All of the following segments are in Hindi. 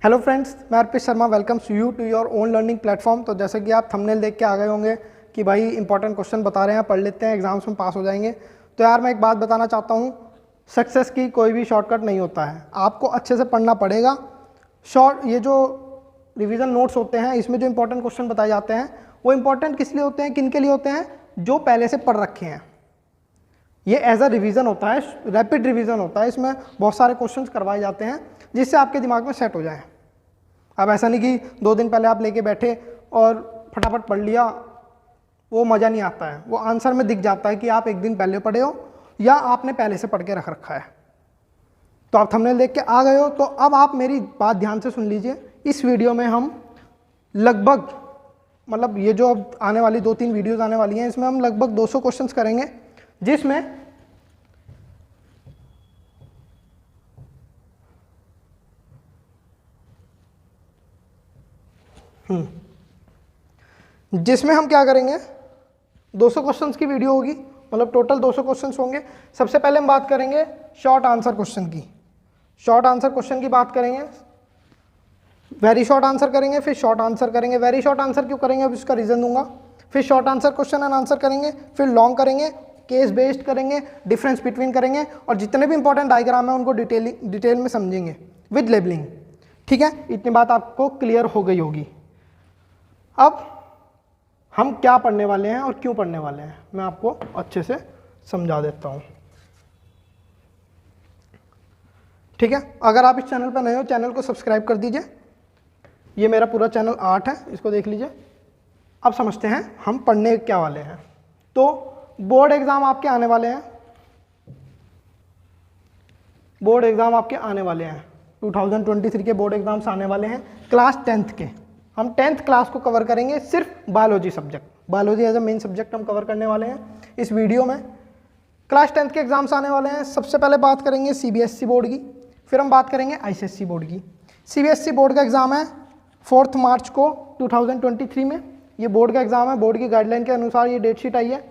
हेलो फ्रेंड्स, मैं Arpit Sharma welcomes you to your own learning platform. तो जैसे कि आप थंबनेल देख के आ गए होंगे कि भाई इंपॉर्टेंट क्वेश्चन बता रहे हैं, पढ़ लेते हैं, एग्जाम्स में पास हो जाएंगे। तो यार मैं एक बात बताना चाहता हूँ, सक्सेस की कोई भी शॉर्टकट नहीं होता है। आपको अच्छे से पढ़ना पड़ेगा। ये जो रिवीजन नोट्स होते हैं, इसमें जो इंपॉर्टेंट क्वेश्चन बताए जाते हैं वो इंपॉर्टेंट किस लिए होते हैं, किन के लिए होते हैं? जो पहले से पढ़ रखे हैं। ये एज अ रिवीजन होता है, रैपिड रिवीजन होता है। इसमें बहुत सारे क्वेश्चंस करवाए जाते हैं जिससे आपके दिमाग में सेट हो जाए। अब ऐसा नहीं कि 2 दिन पहले आप लेके बैठे और फटाफट पढ़ लिया, वो मज़ा नहीं आता है। वो आंसर में दिख जाता है कि आप एक दिन पहले पढ़े हो या आपने पहले से पढ़ के रख रखा है। तो आप थंबनेल देख के आ गए हो, तो अब आप मेरी बात ध्यान से सुन लीजिए। इस वीडियो में हम लगभग मतलब ये जो अब आने वाली 2-3 वीडियोज़ आने वाली हैं, इसमें हम लगभग 200 क्वेश्चंस करेंगे, जिसमें हम क्या करेंगे, 200 क्वेश्चंस की वीडियो होगी, मतलब टोटल 200 क्वेश्चंस होंगे। सबसे पहले हम बात करेंगे शॉर्ट आंसर क्वेश्चन की। शॉर्ट आंसर क्वेश्चन की बात करेंगे, वेरी शॉर्ट आंसर करेंगे, फिर शॉर्ट आंसर करेंगे। वेरी शॉर्ट आंसर क्यों करेंगे, अब इसका रीज़न दूंगा। फिर short answer question and answer करेंगे, फिर लॉन्ग करेंगे, केस बेस्ड करेंगे, डिफरेंस बिटवीन करेंगे, और जितने भी इंपॉर्टेंट डायग्राम है उनको डिटेल में समझेंगे विद लेबलिंग। ठीक है, इतनी बात आपको क्लियर हो गई होगी। अब हम क्या पढ़ने वाले हैं और क्यों पढ़ने वाले हैं, मैं आपको अच्छे से समझा देता हूं। ठीक है, अगर आप इस चैनल पर नए हो, चैनल को सब्सक्राइब कर दीजिए। ये मेरा पूरा चैनल 8 है, इसको देख लीजिए। अब समझते हैं हम पढ़ने क्या वाले हैं। तो बोर्ड एग्जाम आपके आने वाले हैं। बोर्ड एग्जाम आपके आने वाले हैं, 2023 के बोर्ड एग्जाम्स आने वाले हैं क्लास 10th के। हम 10th क्लास को कवर करेंगे, सिर्फ biology subject. Biology as a main subject हम कवर करने वाले हैं इस वीडियो में। क्लास 10th के एग्जाम्स आने वाले हैं। सबसे पहले बात करेंगे CBSE बोर्ड की, फिर हम बात करेंगे ICSE बोर्ड की। CBSE बोर्ड का एग्ज़ाम है 4 मार्च को 2023 में। ये बोर्ड का एग्ज़ाम है, बोर्ड की गाइडलाइन के अनुसार ये डेट शीट आई है।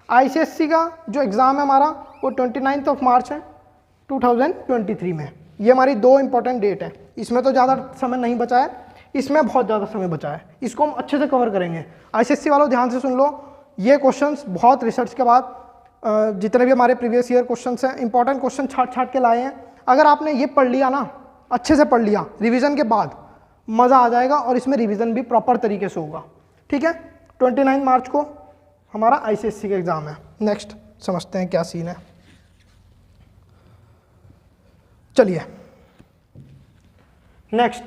ICSE का जो एग्ज़ाम है हमारा, वो 29 मार्च है 2023 में। ये हमारी 2 इंपॉर्टेंट डेट है। इसमें तो ज़्यादा समय नहीं बचा है, इसमें बहुत ज़्यादा समय बचा है। इसको हम अच्छे से कवर करेंगे। ICSE वालों ध्यान से सुन लो, ये क्वेश्चंस बहुत रिसर्च के बाद जितने भी हमारे प्रीवियस ईयर क्वेश्चंस हैं, इंपॉर्टेंट क्वेश्चन छाट के लाए हैं। अगर आपने ये पढ़ लिया ना, अच्छे से पढ़ लिया रिवीजन के बाद, मज़ा आ जाएगा। और इसमें रिवीजन भी प्रॉपर तरीके से होगा। ठीक है, 29 मार्च को हमारा ICSE का एग्ज़ाम है। नेक्स्ट समझते हैं क्या सीन है। चलिए नेक्स्ट,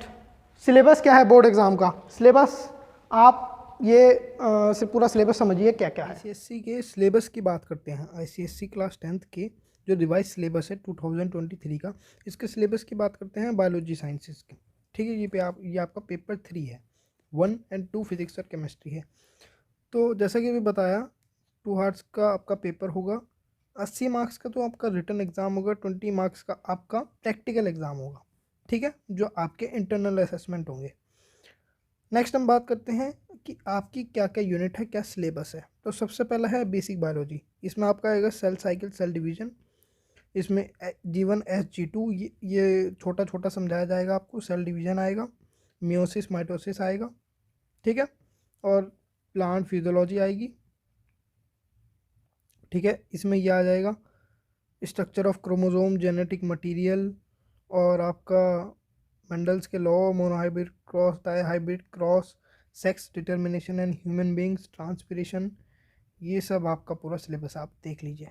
सिलेबस क्या है बोर्ड एग्ज़ाम का। सिलेबस आप ये से पूरा सिलेबस समझिए क्या क्या है। ICSE के सिलेबस की बात करते हैं। ICSE क्लास 10th के जो रिवाइज सिलेबस है 2023 का, इसके सिलेबस की बात करते हैं बायोलॉजी साइंसेस की। ठीक है, ये आपका पेपर 3 है, 1 और 2 फिजिक्स और केमिस्ट्री है। तो जैसा कि अभी बताया, 2 हार्ट्स का आपका पेपर होगा। 80 मार्क्स का तो आपका रिटन एग्ज़ाम होगा, 20 मार्क्स का आपका प्रैक्टिकल एग्ज़ाम होगा। ठीक है, जो आपके इंटरनल असेसमेंट होंगे। नेक्स्ट हम बात करते हैं कि आपकी क्या क्या यूनिट है, क्या सिलेबस है। तो सबसे पहला है बेसिक बायोलॉजी। इसमें आपका आएगा सेल साइकिल, सेल डिवीजन। इसमें G1 G2 ये छोटा छोटा समझाया जाएगा आपको। सेल डिवीजन आएगा, मियोसिस माइटोसिस आएगा। ठीक है, और प्लांट फिजियोलॉजी आएगी। ठीक है, इसमें यह आ जाएगा structure of chromosome, genetic material, और आपका मेंडल्स के law, monohybrid cross, dihybrid cross, sex determination and human beings, transpiration. ये सब आपका पूरा सिलेबस आप देख लीजिए।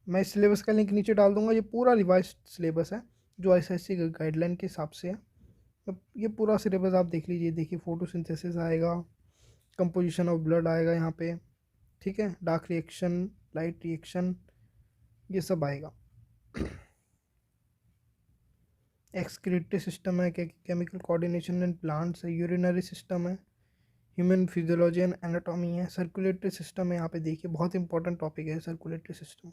मैं इस सिलेबस का लिंक नीचे डाल दूंगा। ये पूरा रिवाइज सिलेबस है जो ICSE गाइडलाइन के हिसाब से है। तो ये पूरा सिलेबस आप देख लीजिए। देखिए, फोटोसिंथेसिस आएगा, कंपोजिशन ऑफ ब्लड आएगा यहाँ पे। ठीक है, डार्क रिएक्शन, लाइट रिएक्शन, ये सब आएगा। एक्सक्रीटरी सिस्टम है, केमिकल कोऑर्डिनेशन इन प्लांट्स है, यूरिनरी सिस्टम है, ह्यूमन फिजियोलॉजी एंड एनाटॉमी है, सर्कुलेटरी सिस्टम है। यहाँ पे देखिए, बहुत इंपॉर्टेंट टॉपिक है सर्कुलेटरी सिस्टम।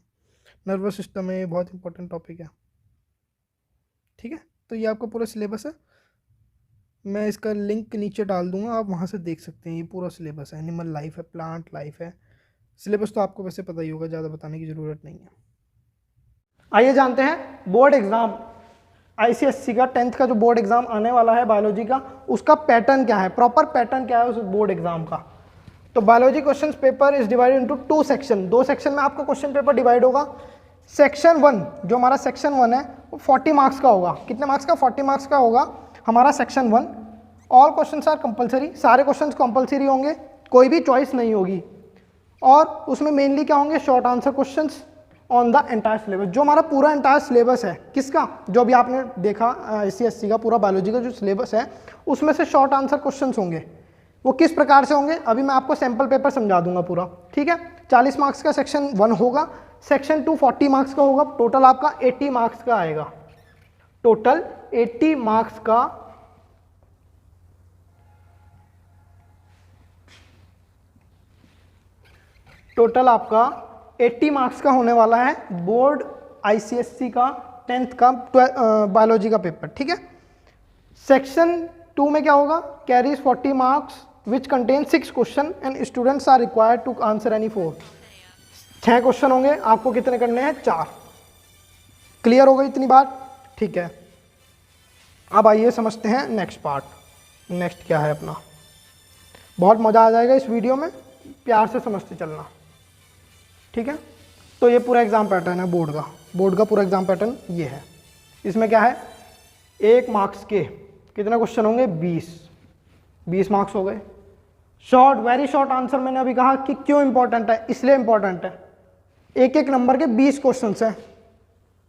नर्वस सिस्टम है, ये बहुत इंपॉर्टेंट टॉपिक है। ठीक है, तो ये आपका पूरा सिलेबस है। मैं इसका लिंक नीचे डाल दूंगा, आप वहाँ से देख सकते हैं। ये पूरा सिलेबस है, एनिमल लाइफ है, प्लांट लाइफ है। सिलेबस तो आपको वैसे पता ही होगा, ज़्यादा बताने की ज़रूरत नहीं है। आइए जानते हैं बोर्ड एग्ज़ाम आईसीएससी का 10th का जो बोर्ड एग्जाम आने वाला है बायोलॉजी का, उसका पैटर्न क्या है, प्रॉपर पैटर्न क्या है उस बोर्ड एग्जाम का। तो biology question paper is divided into 2 section, 2 section में आपका क्वेश्चन पेपर डिवाइड होगा। सेक्शन 1 जो हमारा सेक्शन 1 है वो 40 मार्क्स का होगा। कितने मार्क्स का? 40 मार्क्स का होगा हमारा section 1। All questions are compulsory, सारे क्वेश्चंस कंपलसरी होंगे, कोई भी चॉइस नहीं होगी। और उसमें मेनली क्या होंगे? Short answer questions on the entire syllabus. जो हमारा पूरा एंटायर सिलेबस है किसका, जो भी आपने देखा आईसीएससी का पूरा बायोलॉजी का जो सिलेबस है उसमें से शॉर्ट आंसर क्वेश्चंस होंगे। वो किस प्रकार से होंगे अभी मैं आपको सैंपल पेपर समझा दूंगा पूरा, ठीक है। 40 मार्क्स का सेक्शन 1 होगा, सेक्शन 2 40 मार्क्स का होगा, टोटल आपका 80 मार्क्स का आएगा। टोटल 80 मार्क्स का टोटल आपका 80 मार्क्स का होने वाला है बोर्ड आईसीएससी का 10th का बायोलॉजी का पेपर, ठीक है। सेक्शन 2 में क्या होगा? Carries 40 marks which contain 6 question and students are required to answer any 4। 6 question होंगे, आपको कितने करने हैं? 4। क्लियर हो गई इतनी बात? ठीक है। अब आइए समझते हैं नेक्स्ट पार्ट। नेक्स्ट क्या है अपना, बहुत मज़ा आ जाएगा इस वीडियो में, प्यार से समझते चलना, ठीक है। तो ये पूरा एग्जाम पैटर्न है बोर्ड का पूरा एग्जाम पैटर्न ये है। इसमें क्या है? 1 मार्क्स के कितने क्वेश्चन होंगे? 20 मार्क्स हो गए। शॉर्ट, वेरी शॉर्ट आंसर मैंने अभी कहा कि क्यों इंपॉर्टेंट है, इसलिए इंपॉर्टेंट है। एक नंबर के 20 क्वेश्चन हैं।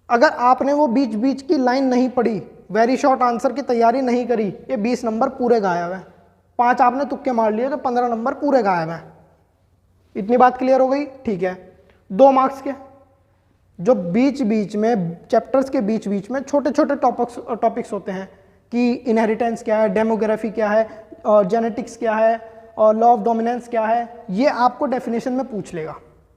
अगर आपने वो बीच बीच की लाइन नहीं पढ़ी, वेरी शॉर्ट आंसर की तैयारी नहीं करी, ये 20 नंबर पूरे गायब है। 5 आपने तुक्के मार लिए तो 15 नंबर पूरे गायब हैं। इतनी बात क्लियर हो गई? ठीक है। 2 मार्क्स के जो बीच बीच में चैप्टर्स के बीच बीच में छोटे छोटे टॉपिक्स होते हैं कि इनहेरिटेंस क्या है, डेमोग्राफी क्या है, और जेनेटिक्स क्या है, और लॉ ऑफ डोमिनेंस क्या है, ये आपको डेफिनेशन में पूछ लेगा।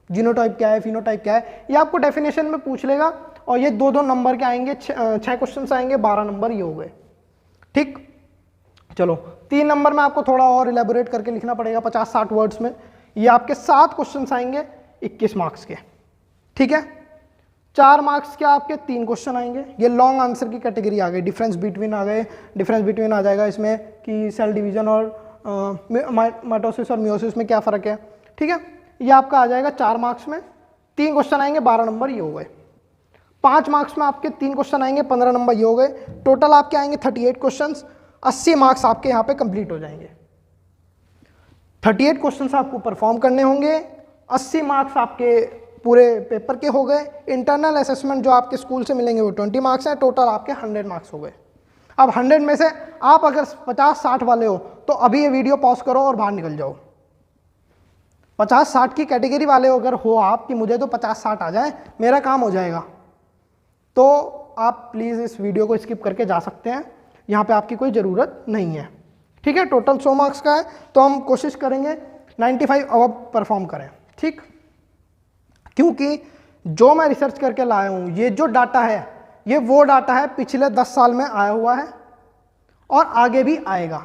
जीनोटाइप क्या है, फिनोटाइप क्या है, ये आपको डेफिनेशन में पूछ लेगा। और ये 2-2 नंबर के आएंगे, 6 क्वेश्चन आएंगे, 12 नंबर ये हो गए, ठीक। चलो 3 नंबर में आपको थोड़ा और इलेबोरेट करके लिखना पड़ेगा 50-60 वर्ड्स में। ये आपके 7 क्वेश्चन आएंगे 21 मार्क्स के, ठीक है। 4 मार्क्स के आपके 3 क्वेश्चन आएंगे। ये लॉन्ग आंसर की कैटेगरी आ गई। डिफरेंस बिटवीन आ गए, डिफरेंस बिटवीन आ जाएगा इसमें कि सेल डिवीजन और माइटोसिस और मियोसिस में क्या फ़र्क है, ठीक है। ये आपका आ जाएगा 4 मार्क्स में, 3 क्वेश्चन आएंगे, 12 नंबर ये हो गए। 5 मार्क्स में आपके 3 क्वेश्चन आएंगे, 15 नंबर ये हो गए। टोटल आपके आएंगे 38 क्वेश्चन, 80 मार्क्स आपके यहाँ पे कंप्लीट हो जाएंगे। 38 क्वेश्चन आपको परफॉर्म करने होंगे, 80 मार्क्स आपके पूरे पेपर के हो गए। इंटरनल असेसमेंट जो आपके स्कूल से मिलेंगे वो 20 मार्क्स हैं। टोटल आपके 100 मार्क्स हो गए। अब 100 में से आप अगर 50-60 वाले हो तो अभी ये वीडियो पॉज करो और बाहर निकल जाओ। 50-60 की कैटेगरी वाले अगर हो आप कि मुझे तो 50-60 आ जाए, मेरा काम हो जाएगा, तो आप प्लीज़ इस वीडियो को स्किप करके जा सकते हैं। यहाँ पे आपकी कोई ज़रूरत नहीं है, ठीक है। टोटल 100 मार्क्स का है तो हम कोशिश करेंगे 95 अबव परफॉर्म करें, ठीक। क्योंकि जो मैं रिसर्च करके लाया हूँ, ये जो डाटा है ये वो डाटा है पिछले 10 साल में आया हुआ है और आगे भी आएगा।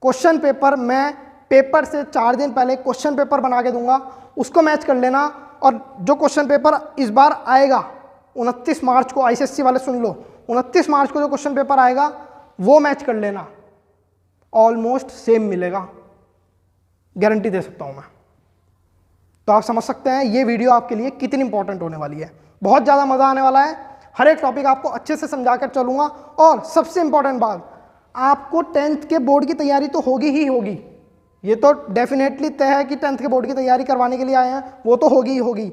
क्वेश्चन पेपर मैं पेपर से 4 दिन पहले क्वेश्चन पेपर बना के दूंगा, उसको मैच कर लेना। और जो क्वेश्चन पेपर इस बार आएगा 29 मार्च को, आईसीएससी वाले सुन लो, 29 मार्च को जो क्वेश्चन पेपर आएगा वो मैच कर लेना, ऑलमोस्ट सेम मिलेगा, गारंटी दे सकता हूं मैं। तो आप समझ सकते हैं ये वीडियो आपके लिए कितनी इंपॉर्टेंट होने वाली है। बहुत ज़्यादा मज़ा आने वाला है, हर एक टॉपिक आपको अच्छे से समझा कर चलूँगा। और सबसे इंपॉर्टेंट बात, आपको 10th के बोर्ड की तैयारी तो होगी ही होगी, ये तो डेफिनेटली तय है कि 10th के बोर्ड की तैयारी करवाने के लिए आए हैं, वो तो होगी ही होगी।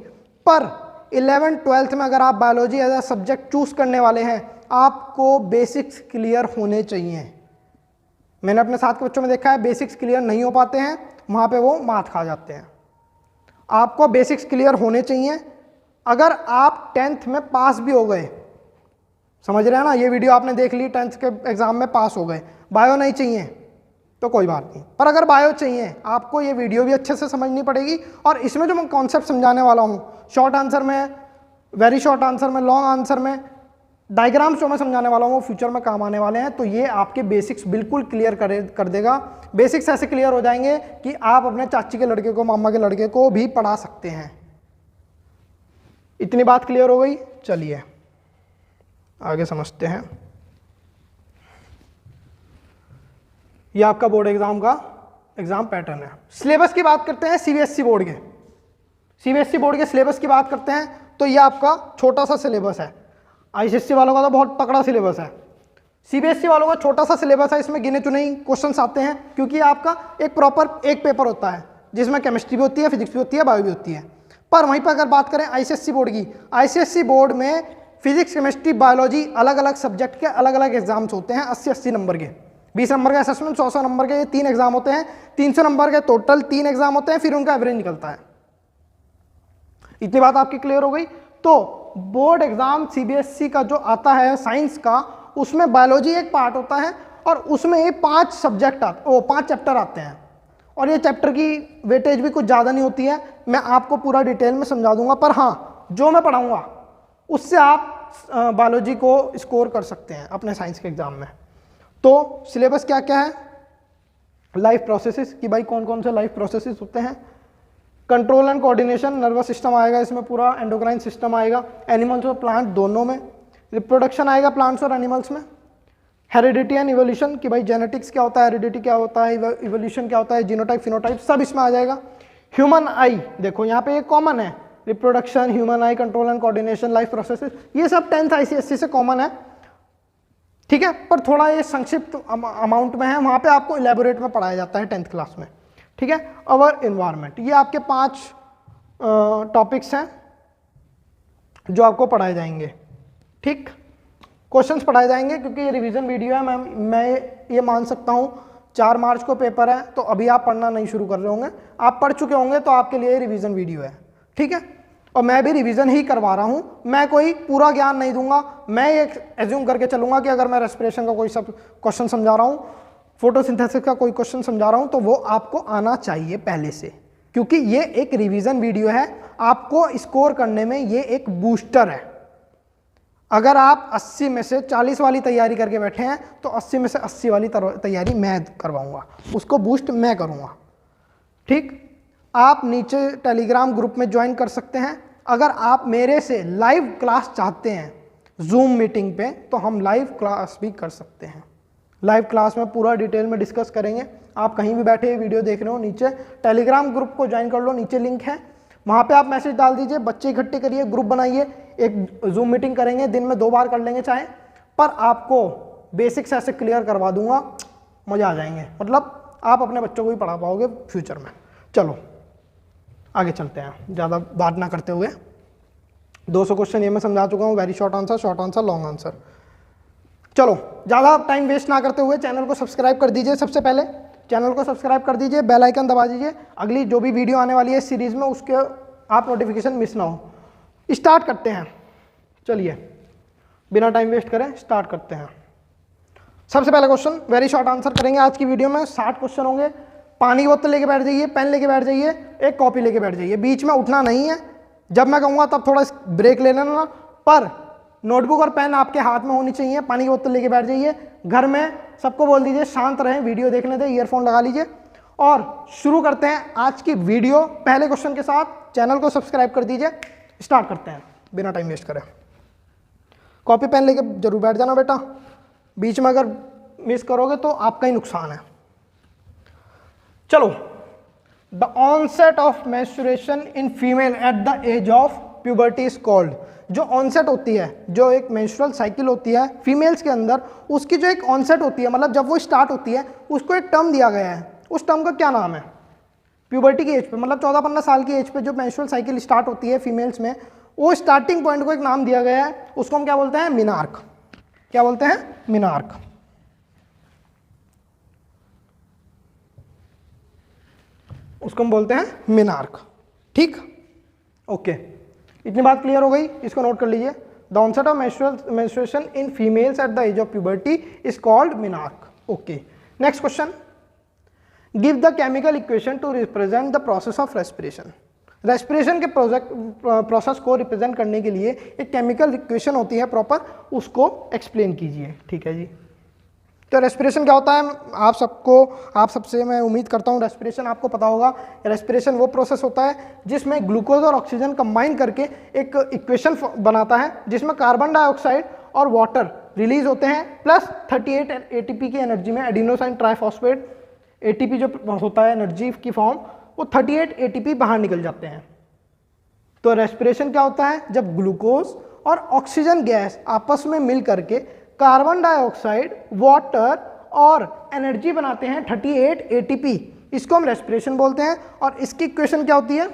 पर 11th-12th में अगर आप biology as a subject choose करने वाले हैं, आपको बेसिक्स क्लियर होने चाहिए। मैंने अपने साथ के बच्चों में देखा है बेसिक्स क्लियर नहीं हो पाते हैं, वहाँ पे वो मात खा जाते हैं। आपको बेसिक्स क्लियर होने चाहिए। अगर आप 10th में पास भी हो गए, समझ रहे हैं ना, ये वीडियो आपने देख ली, 10th के एग्जाम में पास हो गए, बायो नहीं चाहिए तो कोई बात नहीं, पर अगर बायो चाहिए आपको ये वीडियो भी अच्छे से समझनी पड़ेगी। और इसमें जो मैं कॉन्सेप्ट समझाने वाला हूँ, शॉर्ट आंसर में, वेरी शॉर्ट आंसर में, लॉन्ग आंसर में, डायग्राम्स जो मैं समझाने वाला हूँ वो फ्यूचर में काम आने वाले हैं। तो ये आपके बेसिक्स बिल्कुल क्लियर कर देगा। बेसिक्स ऐसे क्लियर हो जाएंगे कि आप अपने चाची के लड़के को, मामा के लड़के को भी पढ़ा सकते हैं। इतनी बात क्लियर हो गई? चलिए आगे समझते हैं। ये आपका बोर्ड एग्जाम का एग्जाम पैटर्न है। सिलेबस की बात करते हैं सीबीएसई बोर्ड के, सीबीएसई बोर्ड के सिलेबस की बात करते हैं तो ये आपका छोटा सा सिलेबस है। आईसीएसई वालों का तो बहुत तगड़ा सिलेबस है, सीबीएसई वालों का छोटा सा सिलेबस है, इसमें गिने चुने ही क्वेश्चंस आते हैं क्योंकि आपका एक प्रॉपर एक पेपर होता है जिसमें केमिस्ट्री भी होती है, फिजिक्स भी होती है, बायो भी होती है। पर वहीं पर अगर बात करें आईसीएसई बोर्ड की, आईसीएसई बोर्ड में फिजिक्स, केमिस्ट्री, बायोलॉजी अलग अलग सब्जेक्ट के अलग अलग एग्जाम्स होते हैं 80-80 नंबर के, 20 नंबर का असेसमेंट, 100 नंबर के, ये 3 एग्जाम होते हैं, 300 नंबर के टोटल 3 एग्जाम होते हैं, फिर उनका एवरेज निकलता है। इतनी बात आपकी क्लियर हो गई। तो बोर्ड एग्जाम सीबीएसई का जो आता है साइंस का, उसमें बायोलॉजी एक पार्ट होता है और उसमें 5 सब्जेक्ट 5 चैप्टर आते हैं और ये चैप्टर की वेटेज भी कुछ ज़्यादा नहीं होती है, मैं आपको पूरा डिटेल में समझा दूंगा। पर हाँ, जो मैं पढ़ाऊंगा उससे आप बायोलॉजी को स्कोर कर सकते हैं अपने साइंस के एग्जाम में। तो सिलेबस क्या क्या है, लाइफ प्रोसेसेस कि भाई कौन कौन से लाइफ प्रोसेसेस होते हैं, control and coordination, nervous system आएगा इसमें, पूरा एंडोक्राइन सिस्टम आएगा, एनिमल्स और प्लांट दोनों में, रिप्रोडक्शन आएगा प्लांट्स और एनिमल्स में, हेरिडिटी एंड इवोल्यूशन कि भाई जेनेटिक्स क्या होता है, हेरिडिटी क्या होता है, इवोल्यूशन क्या होता है, जीनोटाइप, फिनोटाइप, सब इसमें आ जाएगा। ह्यूमन आई, देखो यहाँ पे एक कॉमन है, reproduction, human I, control and coordination, life processes, ये सब 10th आईसीएसई से कॉमन है, ठीक है। पर थोड़ा ये संक्षिप्त अमाउंट में है, वहाँ पे आपको इलेबोरेट में पढ़ाया जाता है 10th क्लास में, ठीक है। अवर इन्वायरमेंट, ये आपके 5 टॉपिक्स हैं जो आपको पढ़ाए जाएंगे, ठीक। क्वेश्चंस पढ़ाए जाएंगे क्योंकि ये रिवीजन वीडियो है। मैं ये मान सकता हूँ 4 मार्च को पेपर है, तो अभी आप पढ़ना नहीं शुरू कर रहे होंगे, आप पढ़ चुके होंगे, तो आपके लिए रिवीजन वीडियो है, ठीक है। और मैं भी रिवीजन ही करवा रहा हूँ, मैं कोई पूरा ज्ञान नहीं दूंगा, मैं ये एज्यूम करके चलूंगा कि अगर मैं रेस्पिरेशन का कोई सब क्वेश्चन समझा रहा हूँ, फोटोसिंथेसिस का कोई क्वेश्चन समझा रहा हूँ, तो वो आपको आना चाहिए पहले से, क्योंकि ये एक रिवीजन वीडियो है, आपको स्कोर करने में ये एक बूस्टर है। अगर आप 80 में से 40 वाली तैयारी करके बैठे हैं तो 80 में से 80 वाली तैयारी मैं करवाऊंगा, उसको बूस्ट मैं करूंगा, ठीक। आप नीचे टेलीग्राम ग्रुप में ज्वाइन कर सकते हैं। अगर आप मेरे से लाइव क्लास चाहते हैं जूम मीटिंग पे, तो हम लाइव क्लास भी कर सकते हैं। लाइव क्लास में पूरा डिटेल में डिस्कस करेंगे। आप कहीं भी बैठे वीडियो देख रहे हो, नीचे टेलीग्राम ग्रुप को ज्वाइन कर लो, नीचे लिंक है, वहाँ पे आप मैसेज डाल दीजिए, बच्चे इकट्ठे करिए, ग्रुप बनाइए, एक जूम मीटिंग करेंगे, दिन में 2 बार कर लेंगे चाहे, पर आपको बेसिक्स ऐसे क्लियर करवा दूंगा, मज़ा आ जाएंगे, मतलब आप अपने बच्चों को भी पढ़ा पाओगे फ्यूचर में। चलो आगे चलते हैं, ज़्यादा बात ना करते हुए। 200 क्वेश्चन ये मैं समझा चुका हूँ, very short answer, long answer. चलो ज़्यादा टाइम वेस्ट ना करते हुए चैनल को सब्सक्राइब कर दीजिए, सबसे पहले चैनल को सब्सक्राइब कर दीजिए, बेल आइकन दबा दीजिए, अगली जो भी वीडियो आने वाली है इस सीरीज़ में उसके आप नोटिफिकेशन मिस ना हो। स्टार्ट करते हैं, चलिए बिना टाइम वेस्ट करें स्टार्ट करते हैं। सबसे पहला क्वेश्चन, वेरी शॉर्ट आंसर करेंगे आज की वीडियो में, 60 क्वेश्चन होंगे। पानी की बोतल लेके बैठ जाइए, पेन लेके बैठ जाइए, एक कॉपी लेके बैठ जाइए, बीच में उठना नहीं है, जब मैं कहूँगा तब थोड़ा ब्रेक ले लेना, पर नोटबुक और पेन आपके हाथ में होनी चाहिए। पानी की बोतल लेके बैठ जाइए, घर में सबको बोल दीजिए शांत रहें, वीडियो देखने दें, ईयरफोन लगा लीजिए और शुरू करते हैं आज की वीडियो पहले क्वेश्चन के साथ। चैनल को सब्सक्राइब कर दीजिए, स्टार्ट करते हैं बिना टाइम वेस्ट करें। कॉपी पेन लेके जरूर बैठ जाना बेटा, बीच में अगर मिस करोगे तो आपका ही नुकसान है। चलो, the onset of menstruation in female at the age of puberty is called. जो ऑनसेट होती है, जो एक मेंस्ट्रुअल साइकिल होती है फीमेल्स के अंदर, उसकी जो एक ऑनसेट होती है, मतलब जब वो स्टार्ट होती है, उसको एक टर्म दिया गया है, उस टर्म का क्या नाम है? प्यूबर्टी की एज पे, मतलब 14-15 साल की एज पे जो मेंस्ट्रुअल साइकिल स्टार्ट होती है फीमेल्स में, वो स्टार्टिंग पॉइंट को एक नाम दिया गया है, उसको हम क्या बोलते हैं? मिनार्क। क्या बोलते हैं? मिनार्क। उसको हम बोलते हैं मिनार्क, ठीक, ओके। इतनी बात क्लियर हो गई, इसको नोट कर लीजिए। The onset of menstruation in females at the age of puberty is called menarche, okay. Next question, give the chemical equation to represent the process of respiration. Respiration के प्रोसेस को रिप्रेजेंट करने के लिए एक केमिकल इक्वेशन होती है प्रॉपर, उसको एक्सप्लेन कीजिए, ठीक है जी। तो रेस्पिरेशन क्या होता है? आप सबसे मैं उम्मीद करता हूँ रेस्पिरेशन आपको पता होगा। रेस्पिरेशन वो प्रोसेस होता है जिसमें ग्लूकोज और ऑक्सीजन कंबाइन करके एक इक्वेशन बनाता है, जिसमें कार्बन डाइऑक्साइड और वाटर रिलीज होते हैं प्लस 38 एटीपी की एनर्जी में एडिनोसाइन ट्राइफॉस्फेट एटीपी जो होता है एनर्जी की फॉर्म, वो 38 एटीपी बाहर निकल जाते हैं। तो रेस्पिरेशन क्या होता है? जब ग्लूकोज और ऑक्सीजन गैस आपस में मिल करके कार्बन डाइऑक्साइड, वाटर और एनर्जी बनाते हैं 38 एटीपी, इसको हम रेस्पिरेशन बोलते हैं। और इसकी इक्वेशन क्या होती है?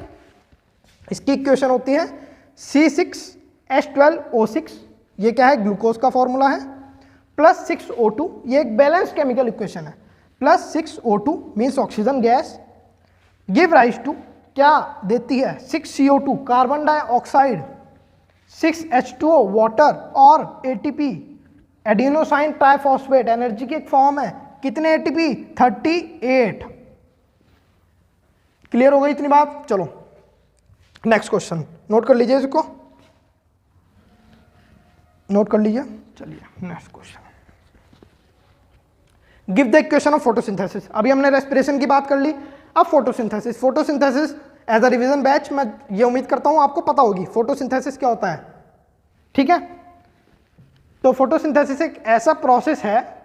इसकी इक्वेशन होती है C6H12O6, ये क्या है? ग्लूकोज का फॉर्मूला है, प्लस 6O2, ये एक बैलेंस केमिकल इक्वेशन है, plus 6O2 means oxygen gas give rise to, क्या देती है? 6CO2 carbon dioxide, 6H2O water और ATP एडिनोसाइन ट्राइफॉस्फेट एनर्जी की एक फॉर्म है। कितने ATP? 38। क्लियर हो गई इतनी बात? चलो नेक्स्ट क्वेश्चन नोट कर लीजिए, इसको नोट कर लीजिए। चलिए next question, give the equation of photosynthesis. अभी हमने रेस्पिरेशन की बात कर ली, अब photosynthesis. Photosynthesis as a revision batch मैं ये उम्मीद करता हूं आपको पता होगी फोटोसिंथेसिस क्या होता है, ठीक है। तो फोटोसिंथेसिस एक ऐसा प्रोसेस है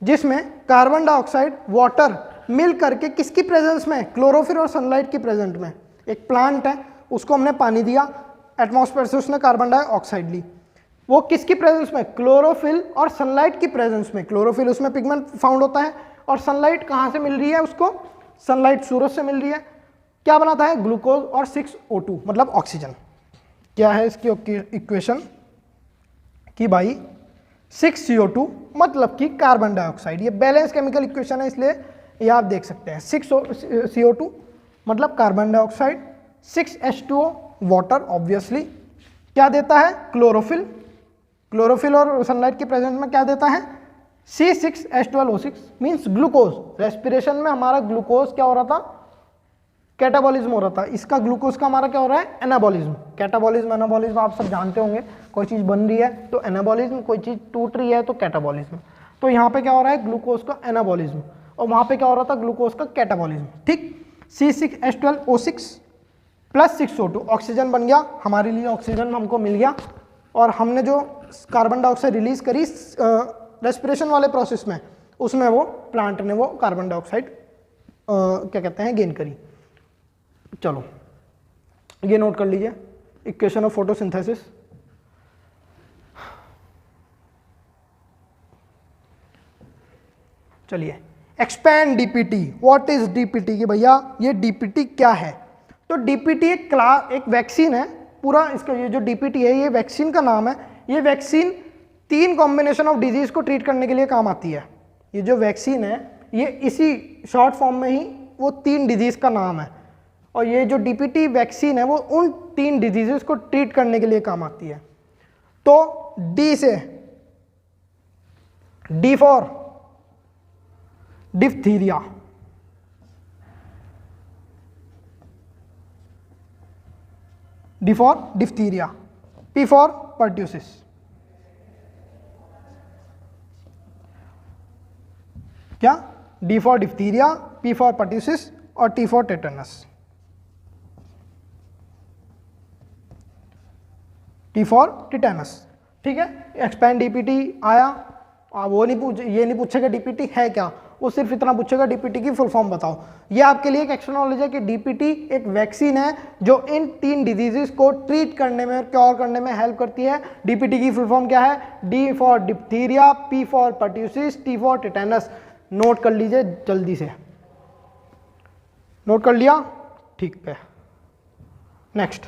जिसमें कार्बन डाइऑक्साइड, वाटर मिल करके किसकी प्रेजेंस में? क्लोरोफिल और सनलाइट की प्रेजेंट में। एक प्लांट है, उसको हमने पानी दिया, एटमॉस्फेयर से उसने कार्बन डाइऑक्साइड ली, वो किसकी प्रेजेंस में? क्लोरोफिल और सनलाइट की प्रेजेंस में। क्लोरोफिल उसमें पिगमेंट फाउंड होता है, और सनलाइट कहाँ से मिल रही है उसको? सनलाइट सूरज से मिल रही है। क्या बनाता है? ग्लूकोज और 6O2 मतलब ऑक्सीजन। क्या है इसकी इक्वेशन? कि भाई 6CO2 मतलब कि कार्बन डाइऑक्साइड, ये बैलेंस केमिकल इक्वेशन है, इसलिए ये आप देख सकते हैं। 6CO2 मतलब carbon dioxide, 6H2O water obviously, क्या देता है? क्लोरोफिल। क्लोरोफिल और सनलाइट के प्रेजेंस में क्या देता है? C6H12O6 means glucose. रेस्पिरेशन में हमारा ग्लूकोज क्या हो रहा था? कैटाबॉलिज्म हो रहा था। इसका ग्लूकोज का हमारा क्या हो रहा है? एनाबॉलिज्म। कैटाबॉलिज्म एनाबॉलिज्म आप सब जानते होंगे, कोई चीज़ बन रही है तो एनाबॉलिज्म, कोई चीज़ टूट रही है तो कैटाबॉलिज्म। तो यहाँ पे क्या हो रहा है? ग्लूकोज का एनाबॉलिज्म, और वहाँ पे क्या हो रहा था? ग्लूकोज का कैटाबॉलिज्म, ठीक। C6H12O6 प्लस 6O2 ऑक्सीजन बन गया, हमारे लिए ऑक्सीजन हमको मिल गया, और हमने जो कार्बन डाइऑक्साइड रिलीज करी रेस्पिरेशन वाले प्रोसेस में, उसमें वो प्लांट ने वो कार्बन डाइऑक्साइड क्या कहते हैं? गेन करी। चलो ये नोट कर लीजिए, इक्वेशन ऑफ फोटोसिंथेसिस। चलिए expand DPT. What is DPT? कि भैया ये डीपीटी क्या है? तो डीपीटी एक वैक्सीन है, पूरा इसका ये जो डीपीटी है ये वैक्सीन का नाम है। ये वैक्सीन 3 कॉम्बिनेशन ऑफ डिजीज को ट्रीट करने के लिए काम आती है। ये जो वैक्सीन है ये इसी शॉर्ट फॉर्म में ही वो 3 डिजीज का नाम है, और ये जो डीपीटी वैक्सीन है वो उन 3 डिजीजेस को ट्रीट करने के लिए काम आती है। तो डी से, D for diphtheria, D for diphtheria, P for pertussis, क्या? D for diphtheria, P for pertussis और T for tetanus. T for tetanus, ठीक है। एक्सपैंड डीपीटी आया, वो ये नहीं पूछेगा डीपीटी है क्या, वो सिर्फ इतना पूछेगा डीपीटी की फुल फॉर्म बताओ। ये आपके लिए एक एक्स्ट्रा नॉलेज है कि डीपीटी एक वैक्सीन है जो इन 3 डिजीजेस को ट्रीट करने में और क्योर करने में हेल्प करती है। डीपीटी की फुल फॉर्म क्या है? D for diphtheria, P for pertussis, T for tetanus. Note कर लीजिए जल्दी से, नोट कर लिया? ठीक है। Next,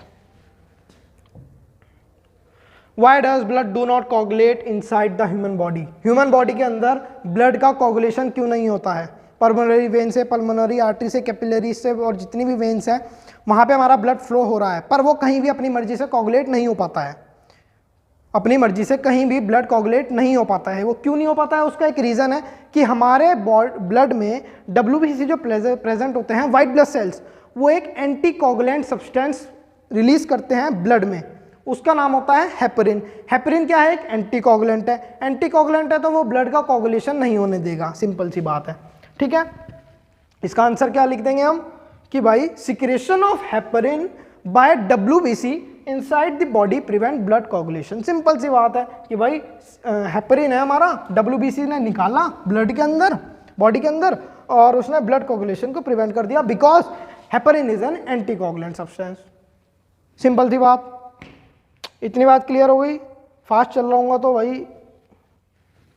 Why does blood do not coagulate inside the human body? Human body के अंदर ब्लड का कोगुलेशन क्यों नहीं होता है? पल्मोनरी वेन से, पल्मोनरी आर्टरी से, कैपिलरी से और जितनी भी वेन्स हैं वहाँ पे हमारा ब्लड फ्लो हो रहा है, पर वो कहीं भी अपनी मर्जी से कोगुलेट नहीं हो पाता है। अपनी मर्जी से कहीं भी ब्लड कोगुलेट नहीं हो पाता है। वो क्यों नहीं हो पाता है? उसका एक रीज़न है कि हमारे ब्लड में WBC जो प्रेजेंट होते हैं, वाइट ब्लड सेल्स, वो एक एंटी कोगुलेंट सब्सटेंस रिलीज करते हैं ब्लड में, उसका नाम होता है हेपरिन। हेपरिन क्या है? एक एंटीकोगुलेंट है। एंटीकोगुलेंट है तो वो ब्लड का कोगुलेशन नहीं होने देगा, सिंपल सी बात है, ठीक है। इसका आंसर क्या लिख देंगे हम कि भाई secretion of heparin by WBC inside the body prevent blood coagulation. Simple सी बात है कि भाई हेपरिन है हमारा, WBC ने निकाला ब्लड के अंदर, बॉडी के अंदर, और उसने ब्लड कोगुलेशन को प्रिवेंट कर दिया because heparin is an anticoagulant substance. Simple सी बात, इतनी बात क्लियर हो गई। फास्ट चल रहा हूँगा तो भाई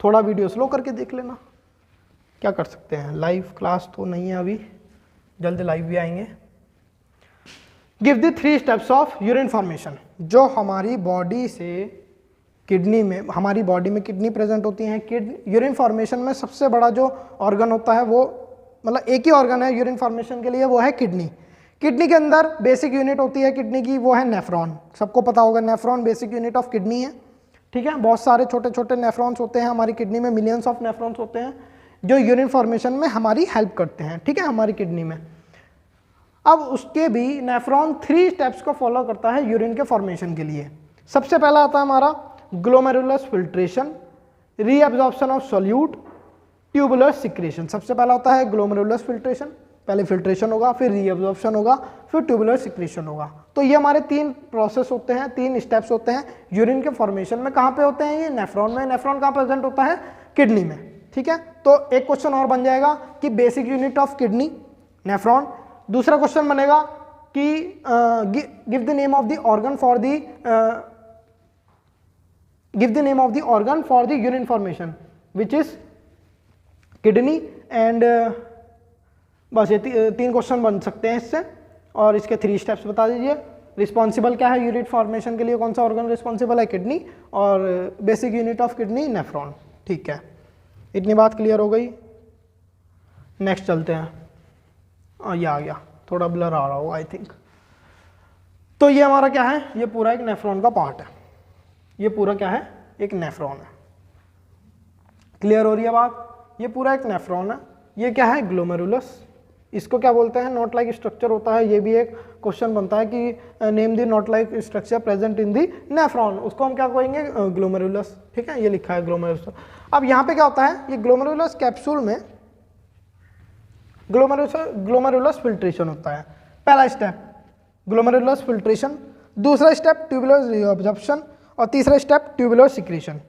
थोड़ा वीडियो स्लो करके देख लेना, क्या कर सकते हैं, लाइव क्लास तो नहीं है अभी, जल्द लाइव भी आएंगे। Give the 3 steps of urine formation. जो हमारी बॉडी से किडनी में, हमारी बॉडी में किडनी प्रेजेंट होती हैं, यूरिन फॉर्मेशन में सबसे बड़ा जो ऑर्गन होता है वो, मतलब एक ही ऑर्गन है यूरिन फॉर्मेशन के लिए, वो है किडनी। किडनी के अंदर बेसिक यूनिट होती है किडनी की, वो है नेफ्रॉन। सबको पता होगा nephron basic unit of kidney है, ठीक है। बहुत सारे छोटे छोटे नेफ्रॉन्स होते हैं हमारी किडनी में, मिलियंस ऑफ नेफ्रॉन्स होते हैं जो यूरिन फॉर्मेशन में हमारी हेल्प करते हैं, ठीक है, हमारी किडनी में। अब उसके भी नेफ्रॉन 3 स्टेप्स को फॉलो करता है यूरिन के फॉर्मेशन के लिए। सबसे पहला आता है हमारा glomerulus filtration, reabsorption of solute, tubular secretion. सबसे पहला होता है ग्लोमेरुलस फिल्ट्रेशन, पहले फिल्ट्रेशन होगा, फिर रीअब्जॉर्प्शन होगा, फिर ट्यूबुलर सिक्रेशन होगा। तो ये हमारे 3 प्रोसेस होते हैं, 3 स्टेप्स होते हैं यूरिन के फॉर्मेशन में। कहाँ पे होते हैं ये? नेफ्रॉन में। नेफ्रॉन कहाँ प्रेजेंट होता है? किडनी में, ठीक है। तो एक क्वेश्चन और बन जाएगा कि basic unit of kidney nephron. दूसरा क्वेश्चन बनेगा कि give the name of the organ for the urine formation which is kidney and बस ये 3 क्वेश्चन बन सकते हैं इससे, और इसके 3 स्टेप्स बता दीजिए। रिस्पॉन्सिबल क्या है यूरिन फॉर्मेशन के लिए, कौन सा ऑर्गन रिस्पॉन्सिबल है? किडनी, और basic unit of kidney nephron, ठीक है। इतनी बात क्लियर हो गई। नेक्स्ट चलते हैं। ये आ गया, थोड़ा ब्लर आ रहा हो आई थिंक। तो ये हमारा क्या है? ये पूरा एक नेफ्रॉन का पार्ट है, ये पूरा क्या है? एक नेफ्रॉन है। क्लियर हो रही है बात? ये पूरा एक नेफ्रॉन है। ये क्या है? ग्लोमेरुलस। इसको क्या बोलते हैं? नॉट लाइक स्ट्रक्चर होता है। ये भी एक क्वेश्चन बनता है कि name the not like structure present in the nephron, उसको हम क्या कहेंगे? ग्लोमेरुलस, ठीक है। ये लिखा है ग्लोमेरुलस। अब यहाँ पे क्या होता है? ये ग्लोमेरुलस कैप्सूल में ग्लोमेरुलस फिल्ट्रेशन होता है। पहला स्टेप ग्लोमेरुलस फिल्ट्रेशन, दूसरा स्टेप ट्यूबुलर रीअब्जॉर्प्शन, और तीसरा स्टेप ट्यूबुलर सिक्रेशन।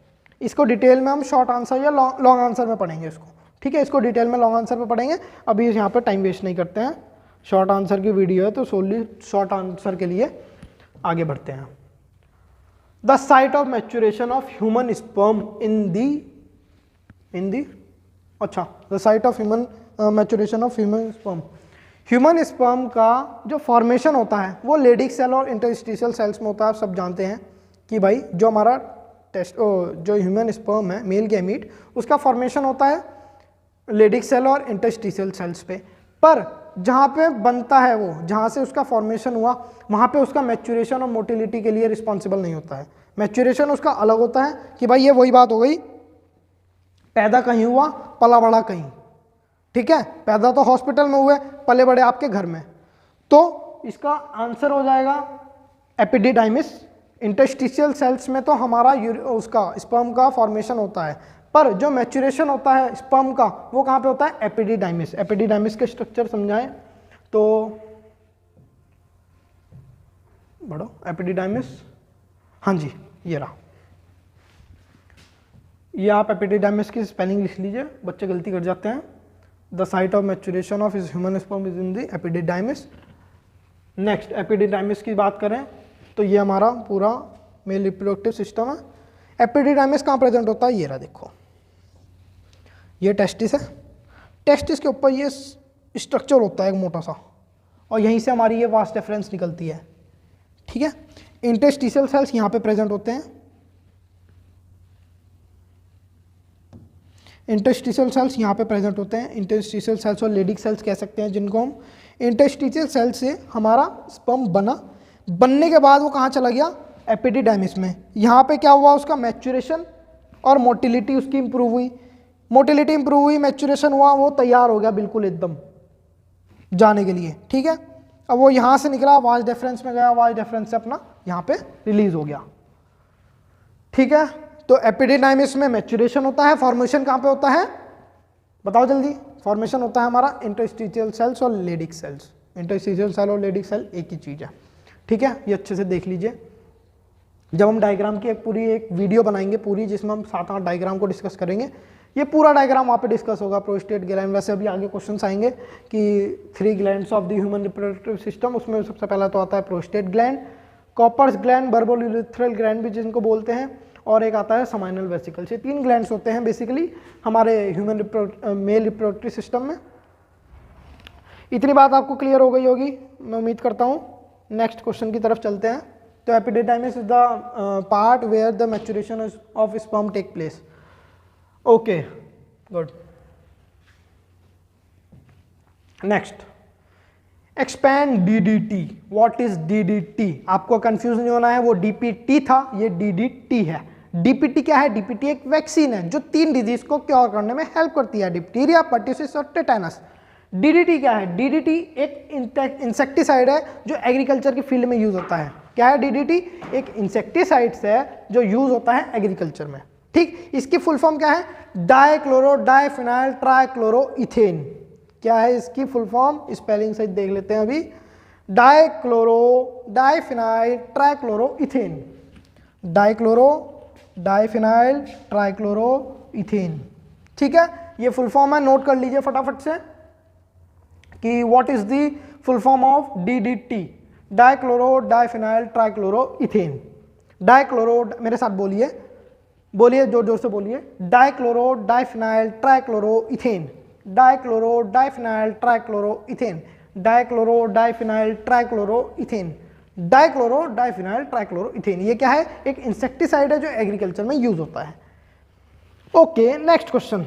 इसको डिटेल में हम शॉर्ट आंसर या लॉन्ग आंसर में पढ़ेंगे इसको, ठीक है। इसको डिटेल में लॉन्ग आंसर में पढ़ेंगे, अभी यहाँ पे टाइम वेस्ट नहीं करते हैं। शॉर्ट आंसर की वीडियो है तो सोनली शॉर्ट आंसर के लिए आगे बढ़ते हैं। The site of maturation of human sperm the site of human maturation of human sperm. Human sperm का जो फॉर्मेशन होता है वो लेडिक सेल और इंटरस्टिशियल सेल्स में होता है। आप सब जानते हैं कि भाई जो हमारा जो ह्यूमन स्पर्म है, मेल गैमीट, उसका फॉर्मेशन होता है लेडिक सेल और इंटरस्टिशियल सेल्स पे। पर जहाँ पे बनता है वो, जहाँ से उसका फॉर्मेशन हुआ, वहाँ पे उसका मैच्योरेशन और मोटिलिटी के लिए रिस्पॉन्सिबल नहीं होता है। मैच्योरेशन उसका अलग होता है कि भाई ये वही बात हो गई, पैदा कहीं हुआ, पला बड़ा कहीं, ठीक है। पैदा तो हॉस्पिटल में हुए, पले बड़े आपके घर में। तो इसका आंसर हो जाएगा एपिडिडाइमिस। इंटरस्टिशियल सेल्स में तो हमारा उसका स्पर्म का फॉर्मेशन होता है, पर जो मैच्योरेशन होता है स्पर्म का वो कहाँ पे होता है? एपिडिडाइमिस। एपिडिडाइमिस के स्ट्रक्चर समझाएं तो बढ़ो, एपिडिडाइमिस, हाँ जी ये रहा। ये आप एपिडिडाइमिस की स्पेलिंग लिख लीजिए, बच्चे गलती कर जाते हैं। The site of maturation of human sperm is in the epididymis. Next epididymis की बात करें तो ये हमारा पूरा मेल रिप्रोडक्टिव सिस्टम है। एपिडिडाइमिस कहाँ प्रेजेंट होता है? ये रहा, देखो ये टेस्टिस है। टेस्टिस के ऊपर ये स्ट्रक्चर होता है एक मोटा सा, और यहीं से हमारी ये वास डिफरेंस निकलती है, ठीक है। इंटरस्टिशियल सेल्स यहाँ पे प्रेजेंट होते हैं। इंटरस्टिशियल सेल्स यहाँ पे प्रेजेंट होते हैं। इंटरस्टिशियल सेल्स और लेडिक सेल्स कह सकते हैं जिनको हम। इंटरस्टिशियल सेल से हमारा स्पर्म बनने के बाद वो कहाँ चला गया? एपिडिडाइमिस में। यहाँ पे क्या हुआ? उसका मैच्योरेशन और मोटिलिटी उसकी इंप्रूव हुई। मोटिलिटी इंप्रूव हुई, मैच्योरेशन हुआ, वो तैयार हो गया बिल्कुल एकदम जाने के लिए, ठीक है। अब वो यहाँ से निकला, वाज डिफरेंस में गया, वाज डिफरेंस से अपना यहाँ पे रिलीज हो गया, ठीक है। तो एपिडिडाइमिस में मैच्योरेशन होता है। फॉर्मेशन कहाँ पे होता है? बताओ जल्दी। फॉर्मेशन होता है हमारा इंटरस्टिशियल सेल्स और लेडिक सेल्स। इंटरस्टिशियल सेल और लेडिक सेल एक ही चीज़ है, ठीक है। ये अच्छे से देख लीजिए। जब हम डायग्राम की एक वीडियो बनाएंगे पूरी, जिसमें हम 7-8 डायग्राम को डिस्कस करेंगे, ये पूरा डायग्राम वहाँ पे डिस्कस होगा। प्रोस्टेट ग्लैंड, वैसे अभी आगे क्वेश्चंस आएंगे कि 3 glands of the human reproductive system, उसमें सबसे पहला तो आता है prostate gland, Cowper's gland, bulbourethral gland भी जिनको बोलते हैं, और एक आता है समाइनल वेसिकल्स। ये 3 ग्लैंड्स होते हैं बेसिकली हमारे ह्यूमन मेल रिप्रोडक्टिव सिस्टम में। इतनी बात आपको क्लियर हो गई होगी मैं उम्मीद करता हूँ। नेक्स्ट क्वेश्चन की तरफ चलते हैं। तो epididymis is the part where the maturation of sperm take place. Okay good. Next, expand DDT. What is DDT? आपको कंफ्यूज नहीं होना है, वो डीपीटी था, ये डीडीटी है। डीपीटी क्या है? डीपीटी एक वैक्सीन है जो 3 डिजीज को क्योर करने में हेल्प करती है, डिप्टीरिया, पर्ट्यूसिस और टेटानस। डीडीटी क्या है? डीडीटी एक इंसेक्टिसाइड है जो एग्रीकल्चर की फील्ड में यूज होता है। क्या है डीडीटी? एक इंसेक्टिसाइड्स है जो यूज होता है एग्रीकल्चर में। ठीक, इसकी फुल फॉर्म क्या है? Dichloro diphenyl trichloroethane. क्या है इसकी फुल फॉर्म? स्पेलिंग सहित देख लेते हैं अभी। Dichloro diphenyl trichloroethane, dichloro diphenyl trichloroethane. ठीक है, ये फुल फॉर्म है, नोट कर लीजिए फटाफट से कि what is the full form of DDT? Dichloro diphenyl trichloroethane. Dichloro, मेरे साथ बोलिए, बोलिए जोर जोर से बोलिए, dichloro diphenyl trichloroethane, dichloro diphenyl trichloroethane, dichloro diphenyl trichloroethane, dichloro diphenyl trichloroethane. ये क्या है? एक इंसेक्टिसाइड है जो एग्रीकल्चर में यूज होता है। Okay, next question,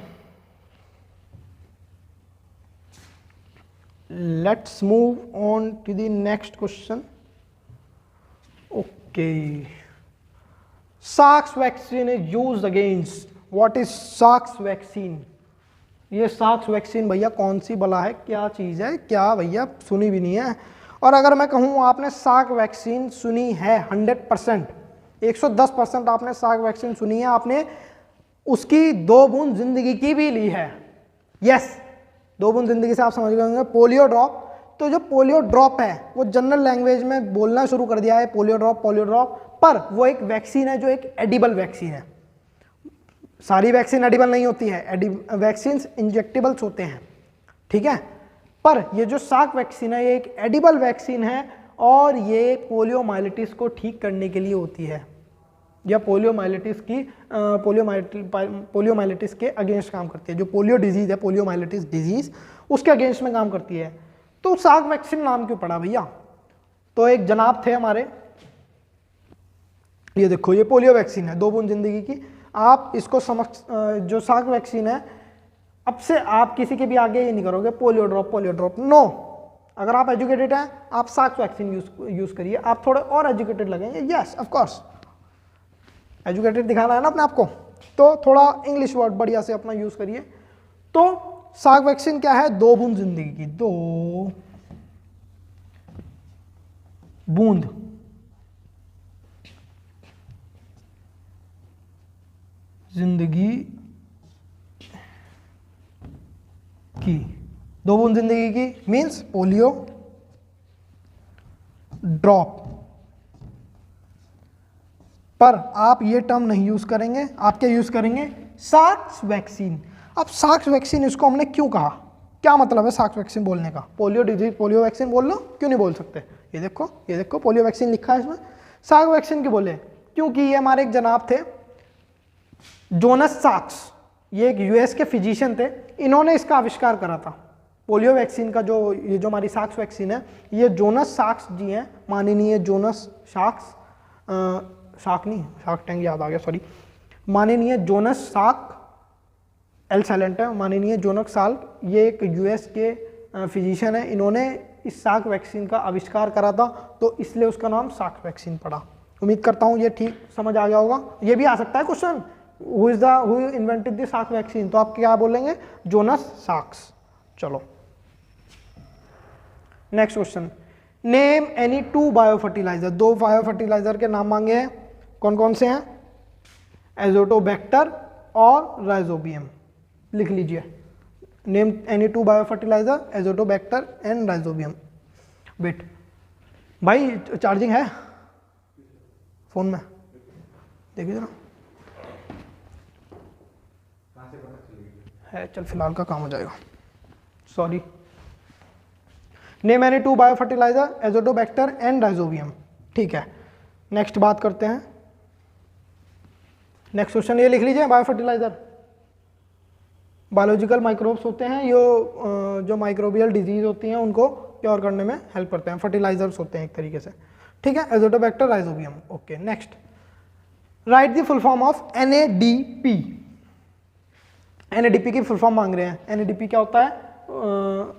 let's move on to the next question. Okay, SARS vaccine is used against, what is SARS vaccine? ये सार्स वैक्सीन भैया कौन सी बला है, क्या चीज़ है, क्या भैया सुनी भी नहीं है। और अगर मैं कहूँ आपने सार्स वैक्सीन सुनी है 100%, 110% आपने सार्स वैक्सीन सुनी है, आपने उसकी 2 बूंद जिंदगी की भी ली है। यस, 2 बूंद जिंदगी से आप समझ गए होंगे। पोलियो ड्रॉप, तो जो पोलियो ड्रॉप है वो जनरल लैंग्वेज में बोलना शुरू कर दिया है, पोलियो ड्रॉप, पर वो एक वैक्सीन है जो एक एडिबल वैक्सीन है। सारी वैक्सीन एडिबल नहीं होती है, वैक्सीन इंजेक्टेबल्स होते हैं, ठीक है। पर ये जो सार्स वैक्सीन है ये एक एडिबल वैक्सीन है और ये पोलियोमाइलिटिस को ठीक करने के लिए होती है, या पोलियोमाइलिटिस के अगेंस्ट काम करती है। जो पोलियो डिजीज है, पोलियोमाइलिटिस डिजीज, उसके अगेंस्ट में काम करती है। तो सार्स वैक्सीन नाम क्यों पड़ा भैया? तो एक जनाब थे हमारे, ये देखो ये पोलियो वैक्सीन है 2 बूंद जिंदगी की। आप इसको समझ, जो सार्स वैक्सीन है, अब से आप किसी के भी आगे ये नहीं करोगे पोलियो ड्रॉप, नो। अगर आप एजुकेटेड हैं आप सार्स वैक्सीन यूज करिए। आप थोड़े और एजुकेटेड लगेंगे, यस ऑफ कोर्स, एजुकेटेड दिखाना है ना अपने आप को, तो थोड़ा इंग्लिश वर्ड बढ़िया से अपना यूज करिए। तो सार्स वैक्सीन क्या है? 2 बूंद जिंदगी की, 2 बूंद जिंदगी की, 2 बूंद जिंदगी की मीन्स पोलियो ड्रॉप। पर आप ये टर्म नहीं यूज करेंगे, आप क्या यूज करेंगे? SARS vaccine. अब सार्स वैक्सीन इसको हमने क्यों कहा? क्या मतलब है सार्स वैक्सीन बोलने का? पोलियो डिजीज पोलियो वैक्सीन बोल लो, क्यों नहीं बोल सकते? ये देखो पोलियो वैक्सीन लिखा है इसमें। सार्स वैक्सीन क्यों बोले? क्योंकि ये हमारे एक जनाब थे जोनस सार्क्स, ये एक यूएस के फिजिशियन थे, इन्होंने इसका आविष्कार करा था पोलियो वैक्सीन का। ये जो हमारी सार्स वैक्सीन है, ये जोनस सार्क्स जी हैं, माननीय जोनस शार्क टैंक याद आ गया, सॉरी, माननीय जोनस सार्क, एल साइलेंट है, माननीय जोनस सार्क, ये एक यूएस के फिजिशियन है, इन्होंने इस सार्क वैक्सीन का आविष्कार करा था, तो इसलिए उसका नाम सार्क वैक्सीन पड़ा। उम्मीद करता हूँ ये ठीक समझ आ गया होगा। ये भी आ सकता है question, who invented the Salk vaccine, तो आप क्या बोलेंगे? Jonas Salk's. चलो next question, name any 2 bio fertilizer. 2 bio fertilizer के नाम मांगे हैं, कौन कौन से हैं? एजोटोबैक्टर और राइजोबियम। लिख लीजिए, name any 2 bio fertilizer, azotobacter and rhizobium. Wait भाई, चार्जिंग है फोन में? देखिए जरा है, चल फिलहाल का काम हो जाएगा, sorry. Name any 2 bio fertilizer, azotobacter and rhizobium. ठीक है, नेक्स्ट बात करते हैं। नेक्स्ट क्वेश्चन ये लिख लीजिए, बायो फर्टिलाइजर बायोलॉजिकल माइक्रोब्स होते हैं, ये जो माइक्रोबियल डिजीज होती हैं उनको क्योर करने में हेल्प करते हैं, फर्टिलाइजर्स होते हैं एक तरीके से। ठीक है, Azotobacter, rhizobium. Okay, next write the full form of NADP। NADP की फुल फॉर्म मांग रहे हैं। NADP क्या होता है?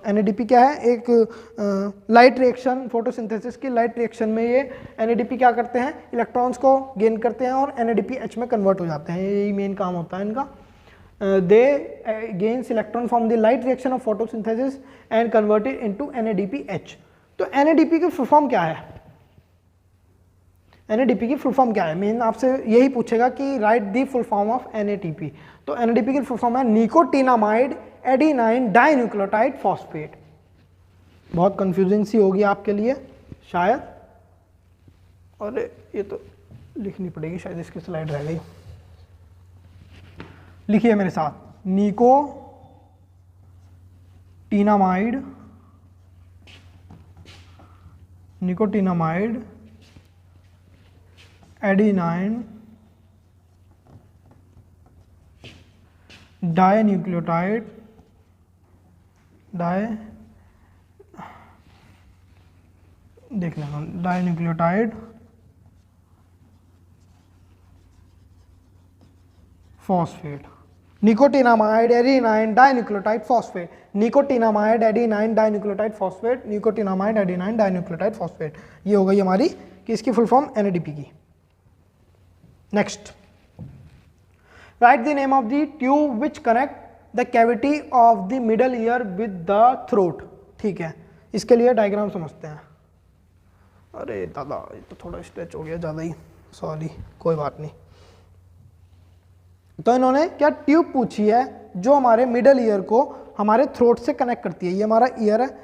NADP क्या है? एक लाइट रिएक्शन, फोटोसिंथेसिस की लाइट रिएक्शन में ये NADP क्या करते हैं? इलेक्ट्रॉन्स को गेन करते हैं और NADPH में कन्वर्ट हो जाते हैं, यही मेन काम होता है इनका। They gains electron from the light reaction of photosynthesis and converted into NADPH। तो NADP की फुल फॉर्म क्या है? NADP की फुल फॉर्म क्या है? मेन आपसे यही पूछेगा कि right the full form of NADP। तो NADP की फुल फॉर्म है निकोटिनामाइड एडिनाइन डाइन्यूक्लियोटाइड फॉस्फेट। बहुत कंफ्यूजिंग सी होगी आपके लिए शायद, और ये तो लिखनी पड़ेगी शायद, इसकी स्लाइड रह गई। लिखिए मेरे साथ, निकोटिनामाइड एडिनाइन डाइन्यूक्लियोटाइड देख लेना, dinucleotide phosphate. Nicotinamide adenine dinucleotide phosphate, nicotinamide adenine dinucleotide phosphate, nicotinamide adenine dinucleotide phosphate. ये हो गई हमारी किसकी फुल फॉर्म? NADP की। Next, write the name of the tube which connect the cavity of the middle ear with the throat. ठीक है, इसके लिए डायग्राम समझते हैं। अरे दादा, ये तो थोड़ा स्ट्रेच हो गया ज़्यादा ही, सॉरी, कोई बात नहीं। तो इन्होंने क्या ट्यूब पूछी है जो हमारे मिडल ईयर को हमारे थ्रोट से कनेक्ट करती है। ये हमारा ईयर है,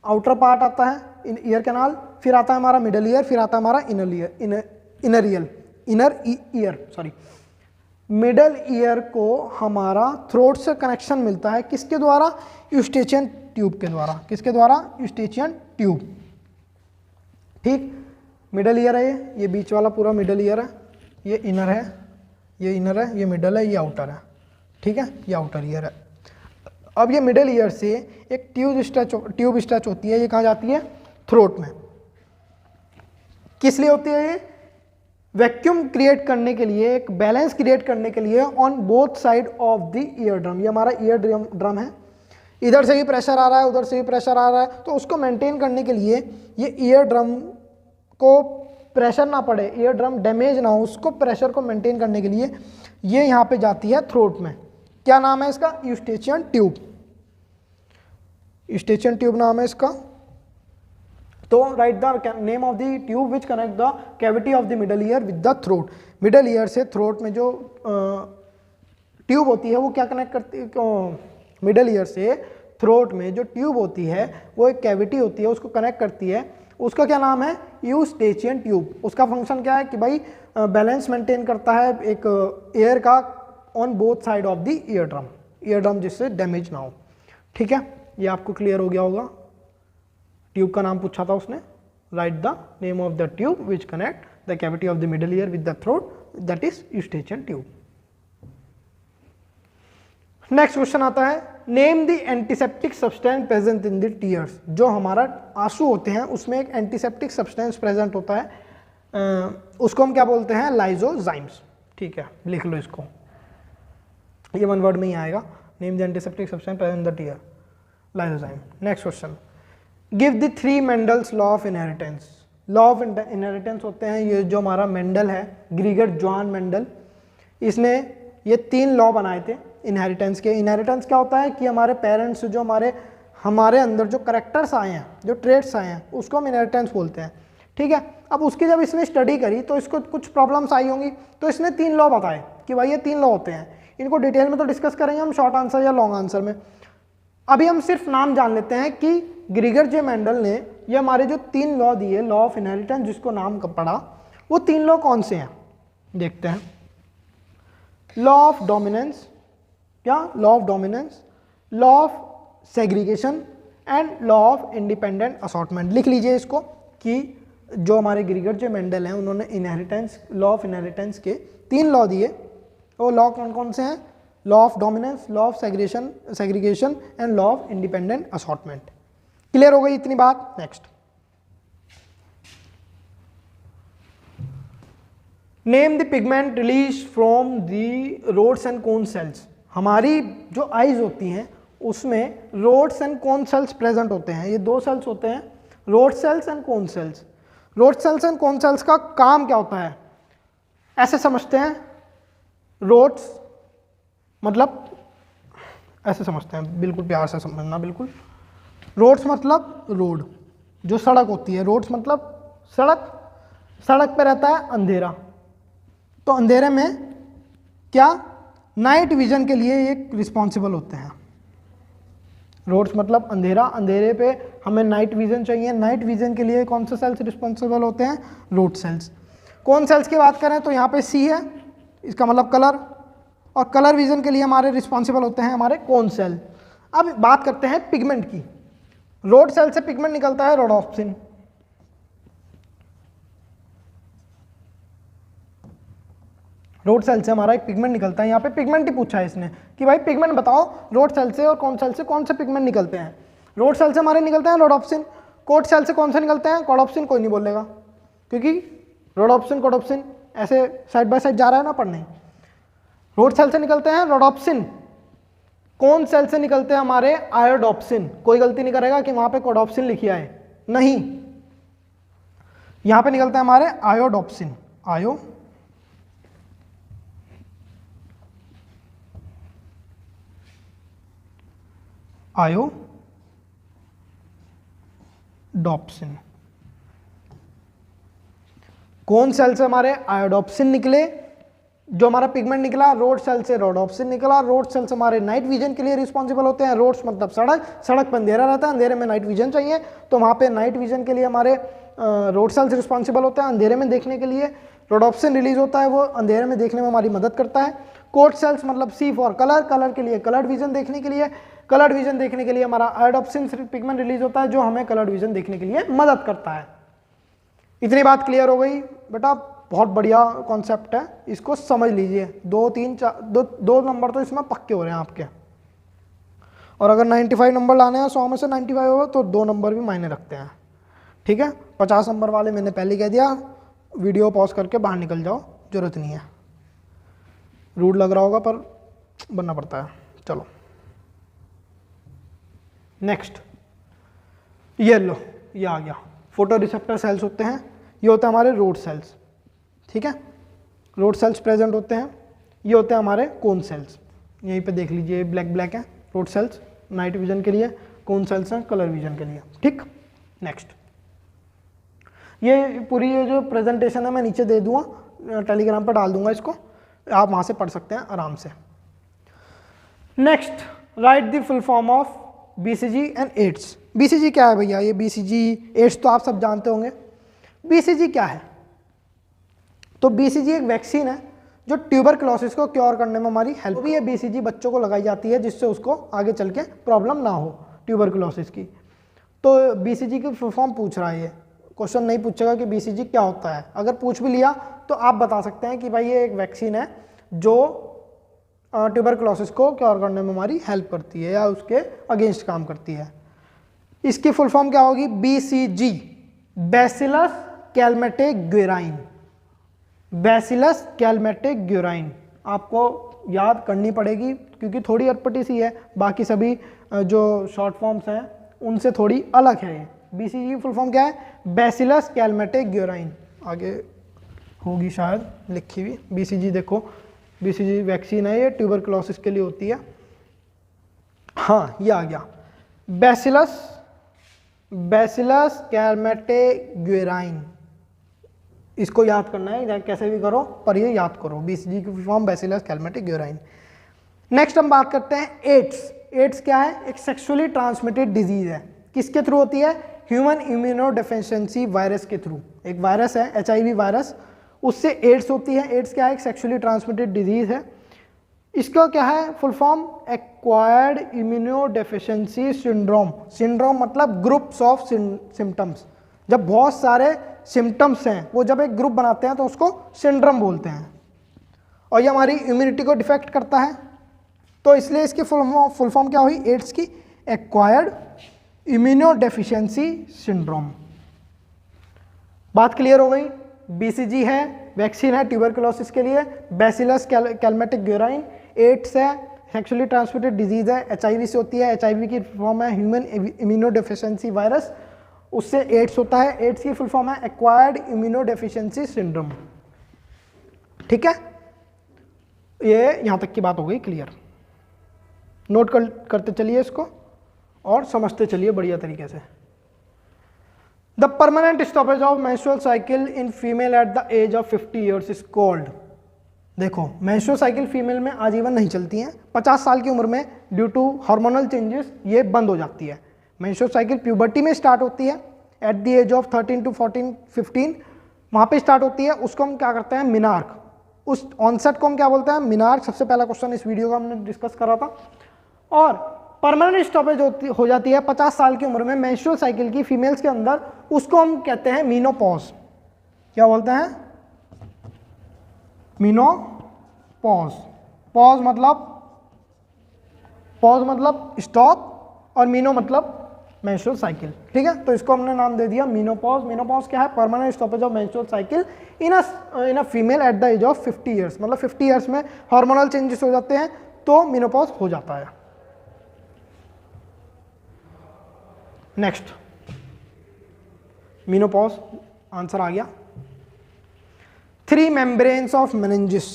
आउटर पार्ट आता है ईयर कैनाल, फिर आता है हमारा मिडल ईयर, फिर आता है हमारा inner ear sorry. Middle ear को हमारा थ्रोट से कनेक्शन मिलता है किसके द्वारा? यूस्टेचियन ट्यूब के द्वारा। किसके द्वारा? Eustachian tube. ठीक, मिडल ईयर है ये बीच वाला पूरा मिडल ईयर है, ये इनर है, ये इनर है, ये मिडल है, ये आउटर है। ठीक है, ये आउटर ईयर है। अब ये मिडल ईयर से एक ट्यूब स्ट्रेच होती है, ये कहाँ जाती है? थ्रोट में। किस लिए होती है ये? वैक्यूम क्रिएट करने के लिए, एक बैलेंस क्रिएट करने के लिए on both side of the ear drum. ये हमारा ईयर ड्रम है, इधर से भी प्रेशर आ रहा है, उधर से भी प्रेशर आ रहा है, तो उसको मेंटेन करने के लिए ये ईयर ड्रम को प्रेशर ना पड़े, ईयर ड्रम डैमेज ना हो, उसको प्रेशर को मेंटेन करने के लिए ये यहाँ पे जाती है थ्रोट में। क्या नाम है इसका? Eustachian tube. यूस्टेचियन ट्यूब नाम है इसका। तो right the name of the tube which connect the cavity of the middle ear with the throat. Middle ear से थ्रोट में जो ट्यूब होती है वो क्या कनेक्ट करती है? मिडल ईयर से थ्रोट में जो ट्यूब होती है वो एक कैविटी होती है, उसको कनेक्ट करती है। उसका क्या नाम है? Eustachian tube. उसका फंक्शन क्या है कि भाई बैलेंस मेंटेन करता है एक एयर का on both side of the ear drum, जिससे डैमेज ना हो। ठीक है, ये आपको क्लियर हो गया होगा। ट्यूब का नाम पूछा था उसने। Write the name of the tube which connect the cavity of the middle ear with the throat, that is Eustachian tube. Next question आता है, name the antiseptic substance present in the tears. जो हमारा आंसू होते हैं उसमें एक एंटीसेप्टिक सब्सटेंस प्रेजेंट होता है, उसको हम क्या बोलते हैं? लाइजोजाइम्स। ठीक है, लिख लो इसको, ये वन वर्ड में ही आएगा। Name the antiseptic substance present in the tear, lysozyme. Next question, give the 3 Mendel's law of inheritance. Law of inheritance होते हैं ये जो हमारा मेंडल है, ग्रीगर जॉन मेंडल, इसने ये 3 लॉ बनाए थे इनहेरिटेंस के। इनहेरिटेंस क्या होता है कि हमारे पेरेंट्स से जो हमारे अंदर जो करेक्टर्स आए हैं, जो ट्रेट्स आए हैं, उसको हम इनहेरिटेंस बोलते हैं। ठीक है, अब उसकी जब इसने स्टडी करी तो इसको कुछ प्रॉब्लम्स आई होंगी, तो इसने 3 लॉ बताए कि भाई ये 3 लॉ होते हैं। इनको डिटेल में तो डिस्कस करेंगे हम शॉर्ट आंसर या लॉन्ग आंसर में। अभी हम सिर्फ नाम जान लेते हैं कि ग्रीगर जे मेंडल ने ये हमारे जो 3 लॉ दिए, लॉ ऑफ इनहेरिटेंस जिसको नाम पढ़ा, वो 3 लॉ कौन से हैं देखते हैं। लॉ ऑफ डोमिनेंस, क्या? Law of dominance, law of segregation and law of independent assortment. लिख लीजिए इसको कि जो हमारे ग्रीगर जो मेंडल हैं उन्होंने इनहेरिटेंस, लॉ ऑफ इनहेरिटेंस के 3 लॉ दिए। वो लॉ कौन कौन से हैं? Law of dominance, law of segregation and law of independent assortment. Clear हो गई इतनी बात? Next, name the pigment release from the rods and cone cells. हमारी जो आईज होती हैं उसमें rods and cone cells present होते हैं। ये 2 सेल्स होते हैं, rod cells and cone cells. Rod cells and cone cells का काम क्या होता है? ऐसे समझते हैं, रोड्स मतलब ऐसे समझते हैं, बिल्कुल प्यार से समझना। बिल्कुल, रोड्स मतलब रोड, जो सड़क होती है। रोड्स मतलब सड़क, सड़क पे रहता है अंधेरा, तो अंधेरे में क्या नाइट विजन के लिए ये रिस्पॉन्सिबल होते हैं। रोड्स मतलब अंधेरा, अंधेरे पे हमें नाइट विजन चाहिए। नाइट विजन के लिए कौन से सेल्स रिस्पॉन्सिबल होते हैं? Rod sales. कौन सेल्स की बात करें तो यहाँ पे सी है, इसका मतलब कलर, और कलर विजन के लिए हमारे रिस्पॉन्सिबल होते हैं हमारे कोन सेल। अब बात करते हैं पिगमेंट की। रोड सेल से पिगमेंट निकलता है रोडोप्सिन। रोड सेल से हमारा एक पिगमेंट निकलता है। यहाँ पे पिगमेंट ही पूछा है इसने कि भाई पिगमेंट बताओ रोड सेल से और कोन सेल से कौन से पिगमेंट निकलते हैं। रोड सेल से हमारे निकलते हैं रोडोप्सिन। कोट सेल से कौन से निकलते हैं? कोडोप्सिन। कोई नहीं बोलेगा क्योंकि रोडोप्सिन कोडोप्सिन ऐसे साइड बाय साइड जा रहा है ना पढ़ने। रोड सेल से निकलते हैं रोडोप्सिन। कोन सेल से निकलते हैं हमारे आयोडोप्सिन। कोई गलती नहीं करेगा कि वहां पे कोडोप्सिन लिखिया है, नहीं, यहां पे निकलते हैं हमारे आयोडोप्सिन। आयोडोप्सिन। कौन सेल से हमारे आयोडोप्सिन निकले, जो हमारा पिगमेंट निकला। रोड सेल से रोडोप्सिन निकला। रोड सेल से हमारे नाइट विजन के लिए रिस्पॉन्सिबल होते हैं। रोड्स मतलब सड़क, सड़क पर अंधेरा रहता है, अंधेरे में नाइट विजन चाहिए, तो वहाँ पे नाइट विजन के लिए हमारे रोड सेल्स रिस्पॉन्सिबल होते हैं। अंधेरे में देखने के लिए रोडोप्सिन रिलीज होता है, वो अंधेरे में देखने में हमारी मदद करता है। कोट सेल्स मतलब सी फॉर कलर, कलर के लिए कलर्ड विजन देखने के लिए, कलर्ड विजन देखने के लिए हमारा आयोडोप्सिन पिगमेंट रिलीज होता है जो हमें कलर्ड विजन देखने के लिए मदद करता है। इतनी बात क्लियर हो गई बेटा? बहुत बढ़िया कॉन्सेप्ट है, इसको समझ लीजिए। 2, 3, 4 दो नंबर तो इसमें पक्के हो रहे हैं आपके। और अगर 95 नंबर लाने हैं 100 में से 95 होगा तो 2 नंबर भी मायने रखते हैं, ठीक है। 50 नंबर वाले मैंने पहले कह दिया, वीडियो पॉज करके बाहर निकल जाओ, जरूरत नहीं है। रूड लग रहा होगा पर बनना पड़ता है। चलो नेक्स्ट, ये लो, ये आ गया। फोटो रिसेप्टर सेल्स होते हैं, ये होते हैं हमारे रोड सेल्स, ठीक है। रोड सेल्स प्रेजेंट होते हैं। ये होते हैं हमारे कोन सेल्स, यहीं पे देख लीजिए ब्लैक ब्लैक है। रोड सेल्स नाइट विजन के लिए, कोन सेल्स हैं कलर विजन के लिए, ठीक। नेक्स्ट, ये पूरी ये जो प्रेजेंटेशन है मैं नीचे दे दूंगा, टेलीग्राम पर डाल दूंगा इसको, आप वहाँ से पढ़ सकते हैं आराम से। Next, write the full form of BCG and AIDS. BCG क्या है भैया? ये BCG एड्स तो आप सब जानते होंगे। BCG क्या है? तो BCG एक वैक्सीन है जो ट्यूबरक्लोसिस को क्योर करने में हमारी हेल्प भी है। BCG बच्चों को लगाई जाती है जिससे उसको आगे चल के प्रॉब्लम ना हो ट्यूबरक्लोसिस की। तो BCG की फुल फॉर्म पूछ रहा है, ये क्वेश्चन नहीं पूछेगा कि BCG क्या होता है। अगर पूछ भी लिया तो आप बता सकते हैं कि भाई ये एक वैक्सीन है जो ट्यूबरक्लोसिस को क्योर करने में हमारी हेल्प करती है या उसके अगेंस्ट काम करती है। इसकी फुल फॉर्म क्या होगी? BCG, bacillus Calmette Guerin. Bacillus Calmette Guerin आपको याद करनी पड़ेगी क्योंकि थोड़ी अटपटी सी है, बाकी सभी जो शॉर्ट फॉर्म्स हैं उनसे थोड़ी अलग है। ये BCG की फुल फॉर्म क्या है? बैसिलस कैलमेटे-ग्यूराइन। आगे होगी शायद लिखी हुई। BCG देखो, BCG वैक्सीन है, ये ट्यूबरक्लोसिस के लिए होती है। हाँ, ये आ गया बैसिलस कैलमेटे-ग्यूराइन। इसको याद करना है, कैसे भी करो पर ये याद करो। BCG की फॉर्म बैसिलस कैलमेटे-ग्यूराइन। नेक्स्ट हम बात करते हैं एड्स। एड्स क्या है? एक सेक्सुअली ट्रांसमिटेड डिजीज है। किसके थ्रू होती है? ह्यूमन इम्यूनोडेफिशिएंसी वायरस के थ्रू। एक वायरस है HIV वायरस, उससे एड्स होती है। एड्स क्या है? एक सेक्सुअली ट्रांसमिटेड डिजीज है। इसका क्या है full form? Acquired immunodeficiency syndrome. Syndrome मतलब ग्रुप्स ऑफ सिम्टम्स। जब बहुत सारे सिम्टम्स हैं वो जब एक ग्रुप बनाते हैं तो उसको सिंड्रोम बोलते हैं, और ये हमारी इम्यूनिटी को डिफेक्ट करता है। तो इसलिए इसकी फुल फॉर्म क्या हुई एड्स की? Acquired immunodeficiency syndrome. बात क्लियर हो गई? बीसीजी है, वैक्सीन है ट्यूबरकुलोसिस के लिए, बैसिलस कैलमेटिक ग्यूराइन, एड्स है, सेक्सुअली ट्रांसमिटेड डिजीज है, एचआईवी से होती है, एचआईवी की फॉर्म है ह्यूमन इम्यूनोडेफिशिएंसी वायरस, उससे एड्स होता है। एड्स की फुल फॉर्म है एक्वायर्ड इम्यूनोडेफिशिएंसी सिंड्रोम। ठीक है, ये यहां तक की बात हो गई क्लियर। नोट करते चलिए इसको और समझते चलिए बढ़िया तरीके से। The permanent stoppage of menstrual cycle in female at the age of 50 years is called. देखो, मेंस्ट्रुअल साइकिल फीमेल में आजीवन नहीं चलती हैं, 50 साल की उम्र में ड्यू टू हार्मोनल चेंजेस ये बंद हो जाती है। मेंस्ट्रुअल साइकिल प्यूबर्टी में स्टार्ट होती है at the age of 13 to 15, वहाँ पे स्टार्ट होती है। उसको हम क्या करते हैं? मिनार्क। उस ऑनसेट को हम क्या बोलते हैं? मिनार्क। सबसे पहला क्वेश्चन इस वीडियो का हमने डिस्कस करा था। और परमानेंट स्टॉपेज हो जाती है 50 साल की उम्र में मेंस्ट्रुअल साइकिल की फीमेल्स के अंदर, उसको हम कहते हैं मीनोपॉज। क्या बोलते हैं? मीनोपॉज। पॉज मतलब स्टॉप, और मीनो मतलब मेंस्ट्रुअल साइकिल। ठीक है, तो इसको हमने नाम दे दिया मीनोपॉज। मीनोपॉज क्या है? Permanent stoppage of menstrual cycle in a female at the age of 50 years. मतलब 50 ईयर्स में हार्मोनल चेंजेस हो जाते हैं तो मीनोपॉज हो जाता है। नेक्स्ट, मीनोपॉज आंसर आ गया। 3 मेम्ब्रेन्स ऑफ मेनिंजिस।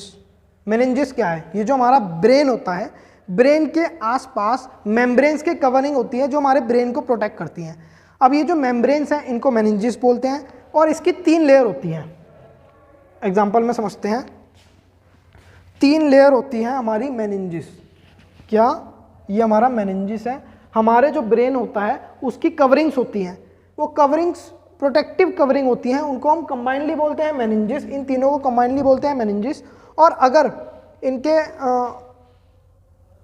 मेनिंजिस क्या है? ये जो हमारा ब्रेन होता है, ब्रेन के आसपास मेम्ब्रेन्स के कवरिंग होती है जो हमारे ब्रेन को प्रोटेक्ट करती हैं। अब ये जो मेम्ब्रेन्स हैं इनको मेनिंजिस बोलते हैं, और इसकी 3 लेयर होती हैं। एग्जाम्पल में समझते हैं। 3 लेयर होती हैं हमारी मेनिंजिस। क्या? ये हमारा मेनिंजिस है। हमारे जो ब्रेन होता है उसकी कवरिंग्स होती हैं, वो कवरिंग्स प्रोटेक्टिव कवरिंग होती हैं, उनको हम कंबाइनली बोलते हैं मेनिंजिस। इन तीनों को कंबाइनली बोलते हैं मेनिंजिस। और अगर इनके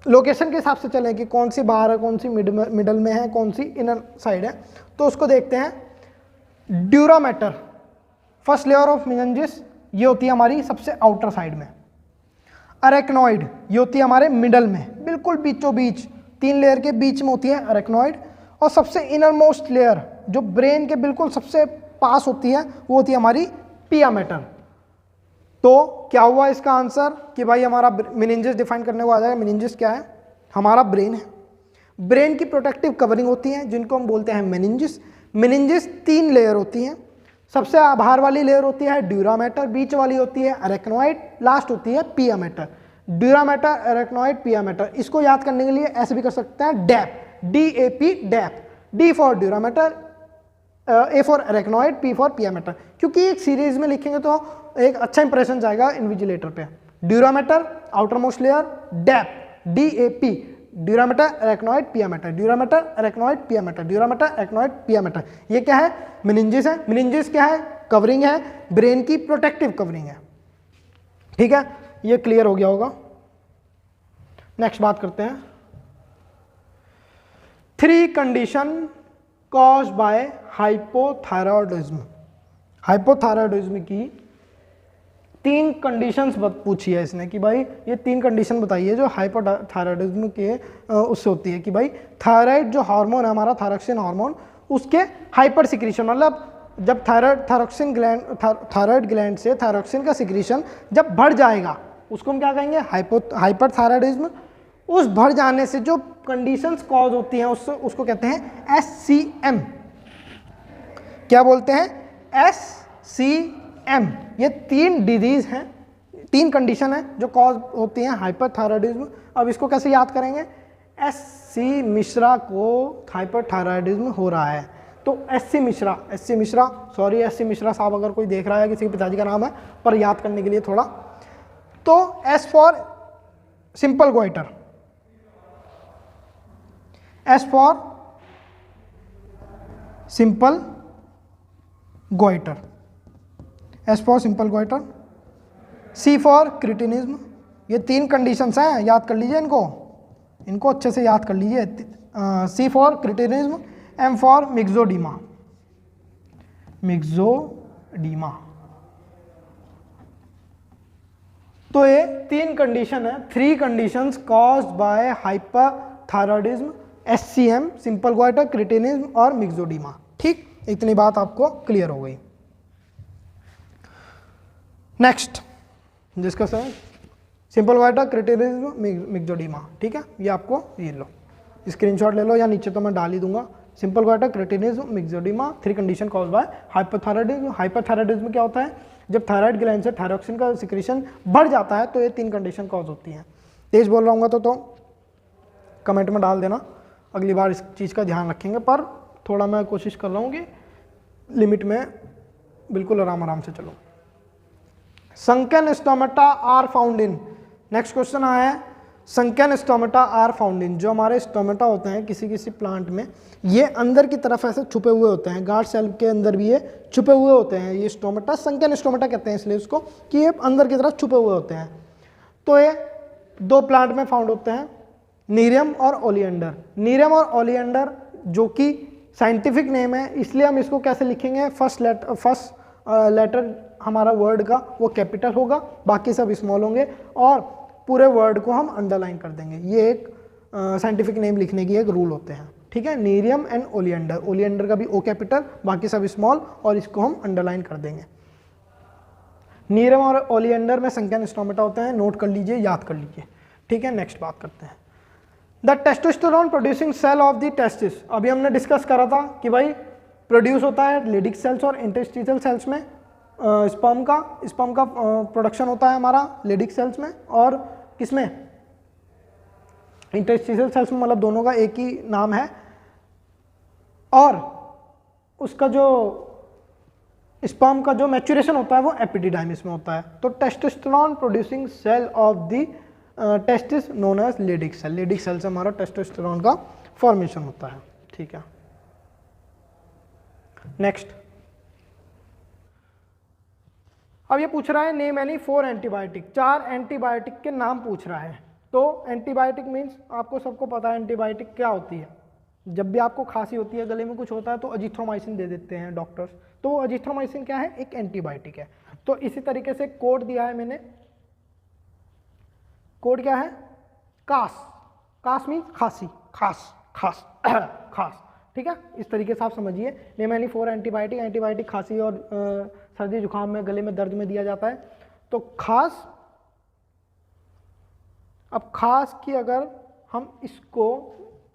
लोकेशन के हिसाब से चलें कि कौन सी बाहर है, कौन सी मिडल में है, कौन सी इनर साइड है, तो उसको देखते हैं। Dura mater, first layer of meninges, ये होती है हमारी सबसे आउटर साइड में। अरेक्नॉइड, ये होती है हमारे मिडल में, बिल्कुल बीचों बीच, 3 लेयर के बीच में होती है अरेक्नॉइड। और सबसे इनर मोस्ट लेयर जो ब्रेन के बिल्कुल सबसे पास होती है वो होती है हमारी पिया मैटर। तो क्या हुआ इसका आंसर कि भाई हमारा मेनिंजिस डिफाइन करने को आ जाएगा। मेनिंजिस क्या है? हमारा ब्रेन है। ब्रेन की प्रोटेक्टिव कवरिंग होती है जिनको हम बोलते हैं मेनिंजिस। मेनिंजिस 3 लेयर होती हैं। सबसे बाहर वाली लेयर होती है ड्यूरामेटर, बीच वाली होती है अरेक्नॉइड, लास्ट होती है पिया mater. Dura mater, arachnoid, pia matter, इसको याद करने के लिए ऐसे भी कर सकते हैं DAP, DAP, DAP. D for dura mater, A for arachnoid, P for pia mater. क्योंकि एक सीरीज में लिखेंगे तो एक अच्छा इंप्रेशन जाएगा इन्विजिलेटर पे। Dura mater outermost layer, DAP DAP, dura mater, arachnoid, pia mater, dura mater, arachnoid, pia mater, dura mater, arachnoid, pia mater. ये क्या है? मेनिंजिस है। मेनिंजिस क्या है? कवरिंग है, ब्रेन की प्रोटेक्टिव कवरिंग है। ठीक है, ये क्लियर हो गया होगा। नेक्स्ट बात करते हैं। 3 condition caused bye hypothyroidism. Hypothyroidism की 3 कंडीशंस पूछी है इसने कि भाई ये 3 कंडीशन बताइए जो हाइपोथायरॉयडिज्म के उससे होती है कि भाई थायराइड जो हार्मोन है हमारा, थायरॉक्सिन हार्मोन, उसके हाइपर सिक्रीशन, मतलब जब थायराइड ग्लैंड से थायरॉक्सिन का सिक्रीशन जब बढ़ जाएगा उसको हम क्या कहेंगे? हाइपरथायरॉयडिज्म। उस बढ़ जाने से जो कंडीशंस कॉज होती हैं उसको कहते हैं SCM। क्या बोलते हैं? SCM। ये 3 डिजीज हैं, 3 कंडीशन है जो कॉज होती हैं हाइपरथायरॉयडिज्म। अब इसको कैसे याद करेंगे? SC मिश्रा को हाइपरथायरॉयडिज्म हो रहा है तो SC Mishra, sorry SC Mishra साहब अगर कोई देख रहा है, किसी के पिताजी का नाम है, पर याद करने के लिए थोड़ा, तो S for simple goiter, S for simple goiter, S for simple goiter. C for cretinism. ये 3 कंडीशंस हैं, याद कर लीजिए इनको अच्छे से याद कर लीजिए। सी फॉर क्रिटिनिज्म, एम फॉर मिक्सोडीमा। तो ये 3 कंडीशन है, 3 conditions caused by hyperthyroidism, SCM, simple goitre, cretinism और मिक्सोडीमा। ठीक, इतनी बात आपको क्लियर हो गई। नेक्स्ट डिस्कस है सिंपल गोइटर, क्रिटिनिज्म, मिक्सोडीमा। ठीक है, ये आपको ये लो स्क्रीनशॉट ले लो या नीचे तो मैं डाल ही दूंगा। Simple goitre, cretinism, myxoedema, 3 condition caused by hyperthyroidism. Hyperthyroidism क्या होता है? जब थायराइड ग्लैंड से थायरॉक्सिन का सिक्रीशन बढ़ जाता है तो ये 3 कंडीशन कॉज होती हैं। तेज बोल रहा हूँ तो कमेंट में डाल देना, अगली बार इस चीज़ का ध्यान रखेंगे, पर थोड़ा मैं कोशिश कर रहा हूँ कि लिमिट में बिल्कुल आराम से चलो। Sunken stomata are found in, next question आया है, sunken stomata are found in. जो हमारे स्टोमेटा होते हैं किसी प्लांट में, ये अंदर की तरफ ऐसे छुपे हुए होते हैं, गार्ड सेल के अंदर भी ये छुपे हुए होते हैं। ये स्टोमेटा संकन स्टोमेटा कहते हैं इसलिए उसको कि ये अंदर की तरफ छुपे हुए होते हैं। तो ये 2 प्लांट में फाउंड होते हैं, नीरियम और ओलियंडर। नीरियम और ओलियंडर जो कि साइंटिफिक नेम है, इसलिए हम इसको कैसे लिखेंगे, फर्स्ट लेटर हमारा वर्ड का वो कैपिटल होगा, बाकी सब स्मॉल होंगे और पूरे वर्ड को हम अंडरलाइन कर देंगे। ये एक साइंटिफिक नेम लिखने की एक रूल होते हैं। ठीक है, नीरियम एंड ओलियंडर, ओलियंडर का भी ओ कैपिटल, बाकी सब स्मॉल और इसको हम अंडरलाइन कर देंगे। नीरियम और ओलियंडर में संकन स्टोमेटा होते हैं, नोट कर लीजिए, याद कर लीजिए। ठीक है, नेक्स्ट बात करते हैं। The testosterone producing cell of the testis. अभी हमने डिस्कस करा था कि भाई प्रोड्यूस होता है लेडिक सेल्स और इंटरस्टिशियल सेल्स में, स्पर्म का प्रोडक्शन होता है हमारा लेडिक सेल्स में और किसमें, इंटरस्टिशियल सेल्स में, मतलब दोनों का एक ही नाम है। और उसका जो स्पर्म का जो मैच्योरेशन होता है वो एपिडिडाइमिस में होता है। तो testosterone producing cell of the testis known as Leydig cell. Leydig cell से हमारा टेस्टोस्टेरोन का फॉर्मेशन होता है। ठीक है, नेक्स्ट। अब ये पूछ रहा है नेम एनी 4 एंटीबायोटिक, 4 एंटीबायोटिक के नाम पूछ रहा है। तो एंटीबायोटिक मीन्स आपको सबको पता है एंटीबायोटिक क्या होती है। जब भी आपको खांसी होती है, गले में कुछ होता है तो अजिथ्रोमाइसिन दे देते हैं डॉक्टर्स। तो अजिथ्रोमाइसिन क्या है, एक एंटीबायोटिक है। तो इसी तरीके से कोड दिया है मैंने, कोड क्या है, कास मीन्स खांसी, खास। ठीक है, इस तरीके से आप समझिए। नेम एनी 4 एंटीबायोटिक, एंटीबायोटिक खांसी और सर्दी जुकाम में, गले में दर्द में दिया जाता है। तो खास, अब खास की अगर हम इसको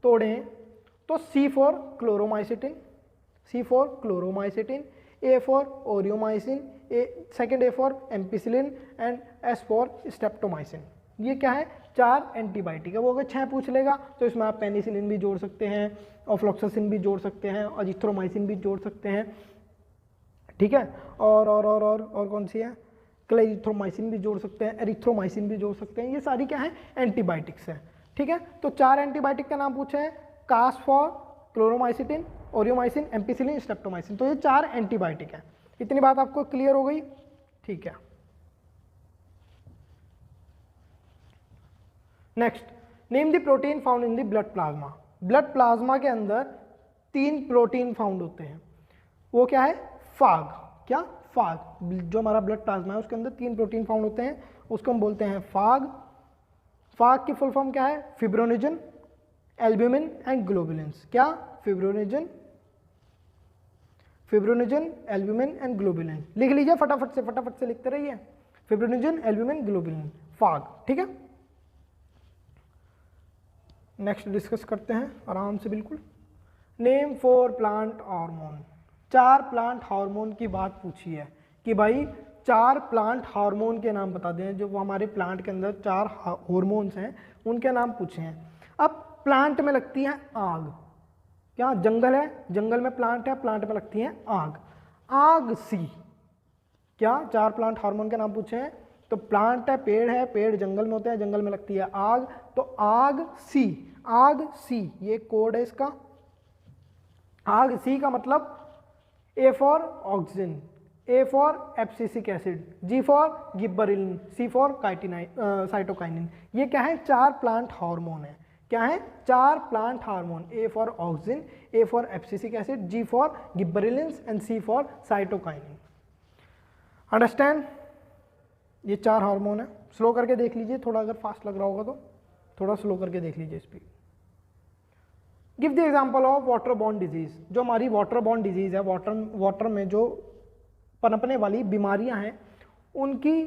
तोड़ें तो C for chloromycetin, A for aureomycin, second A for ampicillin and S for streptomycin. ये क्या है, 4 एंटीबायोटिक है। वो अगर 6 पूछ लेगा तो इसमें आप पेनिसिलिन भी जोड़ सकते हैं, ऑफ्लॉक्सासिन भी जोड़ सकते हैं, अजिथ्रोमाइसिन भी जोड़ सकते हैं। ठीक है, और कौन सी है, क्लेरिथ्रोमाइसिन भी जोड़ सकते हैं, एरिथ्रोमाइसिन भी जोड़ सकते हैं। ये सारी क्या है, एंटीबायोटिक्स हैं। ठीक है, तो 4 एंटीबायोटिक का नाम पूछे हैं, कास फॉर क्लोरोमाइसिटिन, ओरियोमाइसिन, एम्पिसिलिन, स्ट्रेप्टोमाइसिन। तो ये 4 एंटीबायोटिक है। इतनी बात आपको क्लियर हो गई। ठीक है, next, name the protein found in the blood plasma. Blood plasma के अंदर 3 प्रोटीन फाउंड होते हैं। वो क्या है, फाग। क्या, फाग। जो हमारा ब्लड प्लाज्मा है उसके अंदर 3 प्रोटीन फाउंड होते हैं, उसको हम बोलते हैं फाग। फाग की फुल फॉर्म क्या है, फिब्रोनिजन, एल्ब्यूमिन एंड ग्लोबुलिन्स। क्या, फिब्रोनिजन, एल्ब्यूमिन एंड ग्लोबुलिन। लिख लीजिए फटाफट से लिखते रहिए, फिब्रोनिजन, एल्ब्यूमिन, ग्लोबुलिन, फाग। ठीक है, नेक्स्ट डिस्कस करते हैं आराम से बिल्कुल। Name 4 plant hormone. 4 plant hormone की बात पूछी है कि भाई 4 प्लांट हार्मोन के नाम बता दें। जो हमारे प्लांट के अंदर 4 हार्मोन्स हैं उनके नाम पूछे हैं। अब प्लांट में लगती है आग। क्या, जंगल है, जंगल में प्लांट है, प्लांट में लगती है आग सी। क्या, 4 प्लांट हार्मोन के नाम पूछे हैं। तो प्लांट है, पेड़ जंगल में होते हैं, जंगल में लगती है आग। तो आग सी, ये कोड है इसका। आग सी का मतलब A for oxygen, A for abscisic acid, G for gibberellin, C for cytokinin. ये क्या है? 4 प्लांट हार्मोन है। क्या है? 4 plant hormone. A for auxin, A for abscisic acid, G for gibberellin and C for cytokinin. Understand? ये 4 हार्मोन है। स्लो करके देख लीजिए, थोड़ा अगर फास्ट लग रहा होगा तो थोड़ा स्लो करके देख लीजिए speed. Give the example of water borne disease. जो हमारी वाटर बॉर्न डिजीज है, वाटर में जो पनपने वाली बीमारियां हैं, उनकी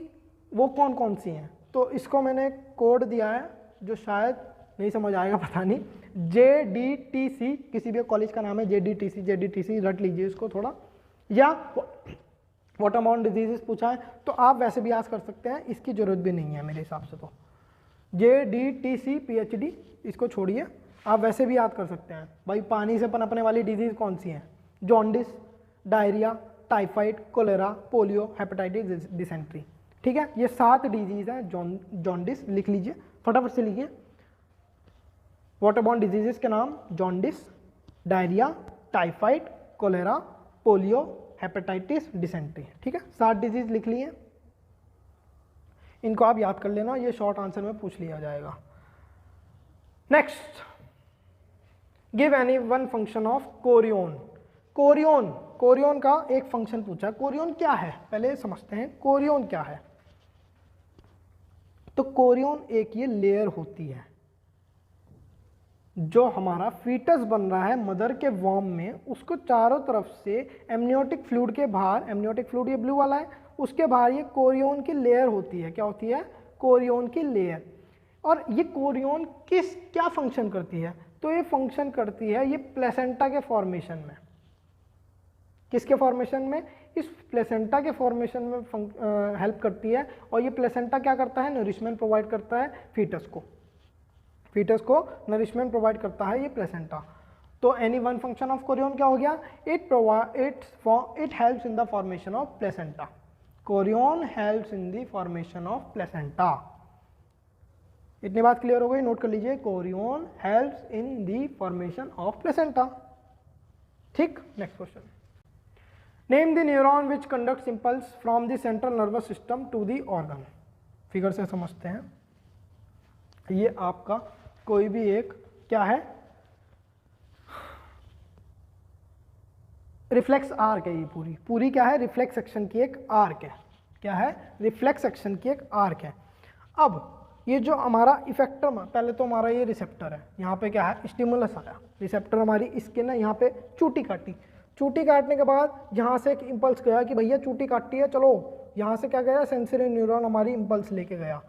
वो कौन कौन सी हैं? तो इसको मैंने कोड दिया है जो शायद नहीं समझ आएगा, पता नहीं। JDTC, किसी भी कॉलेज का नाम है JDTC, रट लीजिए इसको थोड़ा। या वाटर बॉर्न डिजीजेस पूछा है तो आप वैसे भी याद कर सकते हैं, इसकी जरूरत भी नहीं है मेरे हिसाब से। तो JDTC PhD इसको छोड़िए, आप वैसे भी याद कर सकते हैं। भाई पानी से पनपने वाली डिजीज कौन सी हैं? Jaundice, diarrhoea, typhoid, cholera, polio, hepatitis, dysentery. ठीक है, ये 7 डिजीज हैं। जॉन्डिस लिख लीजिए, फटाफट से लिखिए। वाटर बॉर्न डिजीजेस के नाम: jaundice, diarrhoea, typhoid, cholera, polio, hepatitis, dysentery. ठीक है, 7 डिजीज लिख लिए। इनको आप याद कर लेना, ये शॉर्ट आंसर में पूछ लिया जाएगा। Next, give any one function of chorion. Chorion का एक फंक्शन पूछा। कोरियोन क्या है पहले समझते हैं। कोरियोन क्या है? तो कोरियोन एक ये लेयर होती है जो हमारा फीटस बन रहा है मदर के वॉर्म में, उसको चारों तरफ से एमनियोटिक फ्लूइड के बाहर, एमनियोटिक फ्लूइड ये ब्लू वाला है, उसके बाहर ये कोरियोन की लेयर होती है। क्या होती है? कोरियोन की लेयर। और ये कोरियोन क्या फंक्शन करती है? तो ये फंक्शन करती है ये प्लेसेंटा के फॉर्मेशन में। किसके फॉर्मेशन में? इस प्लेसेंटा के फॉर्मेशन में हेल्प करती है। और ये प्लेसेंटा क्या करता है? नरिशमेंट प्रोवाइड करता है फीटस को नरिशमेंट प्रोवाइड करता है ये प्लेसेंटा। तो any one function of chorion क्या हो गया? It helps in the formation of placenta. Chorion helps in the formation of placenta. इतनी बात क्लियर हो गई? नोट कर लीजिए, chorion helps in the formation of placenta. ठीक, next question. Name the neuron which conducts impulse from the central nervous system to the organ. Figure से समझते हैं। ये आपका कोई भी एक क्या है? रिफ्लेक्स आर्क है। ये पूरी क्या है? रिफ्लेक्स एक्शन की एक आर्क है। क्या है? रिफ्लेक्स एक्शन की एक आर्क है। अब ये जो हमारा इफेक्टर, पहले तो हमारा ये रिसेप्टर है, यहाँ पे क्या है? स्टिमुलस आया, रिसेप्टर हमारी स्किन है, यहाँ पे चूटी काटी। चूटी काटने के बाद यहाँ से एक इम्पल्स गया कि भैया चूटी काटी है, चलो। यहाँ से क्या गया? सेंसरी न्यूरॉन हमारी इम्पल्स लेके गया।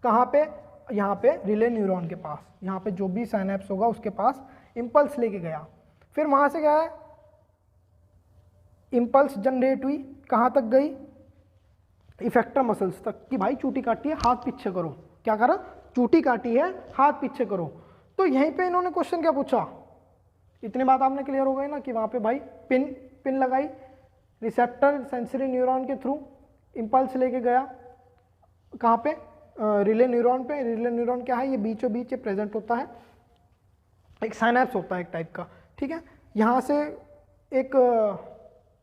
कहाँ पे? यहाँ पे रिले न्यूरॉन के पास, यहाँ पे जो भी साइनेप्स होगा उसके पास इम्पल्स लेके गया। फिर वहाँ से क्या है? इम्पल्स जनरेट हुई, कहाँ तक गई? इफेक्टर मसल्स तक, कि भाई चूटी काटी है, हाथ पीछे करो। क्या करा? चूटी काटी है, हाथ पीछे करो। तो यहीं पे इन्होंने क्वेश्चन क्या पूछा? इतनी बात आपने क्लियर हो गई ना कि वहाँ पे भाई पिन लगाई, रिसेप्टर सेंसरी न्यूरॉन के थ्रू इम्पल्स लेके गया। कहाँ पे? रिले न्यूरॉन पे। रिले न्यूरॉन क्या है? ये बीचों बीच प्रेजेंट होता है, एक साइनेप्स होता है एक टाइप का। ठीक है, यहाँ से एक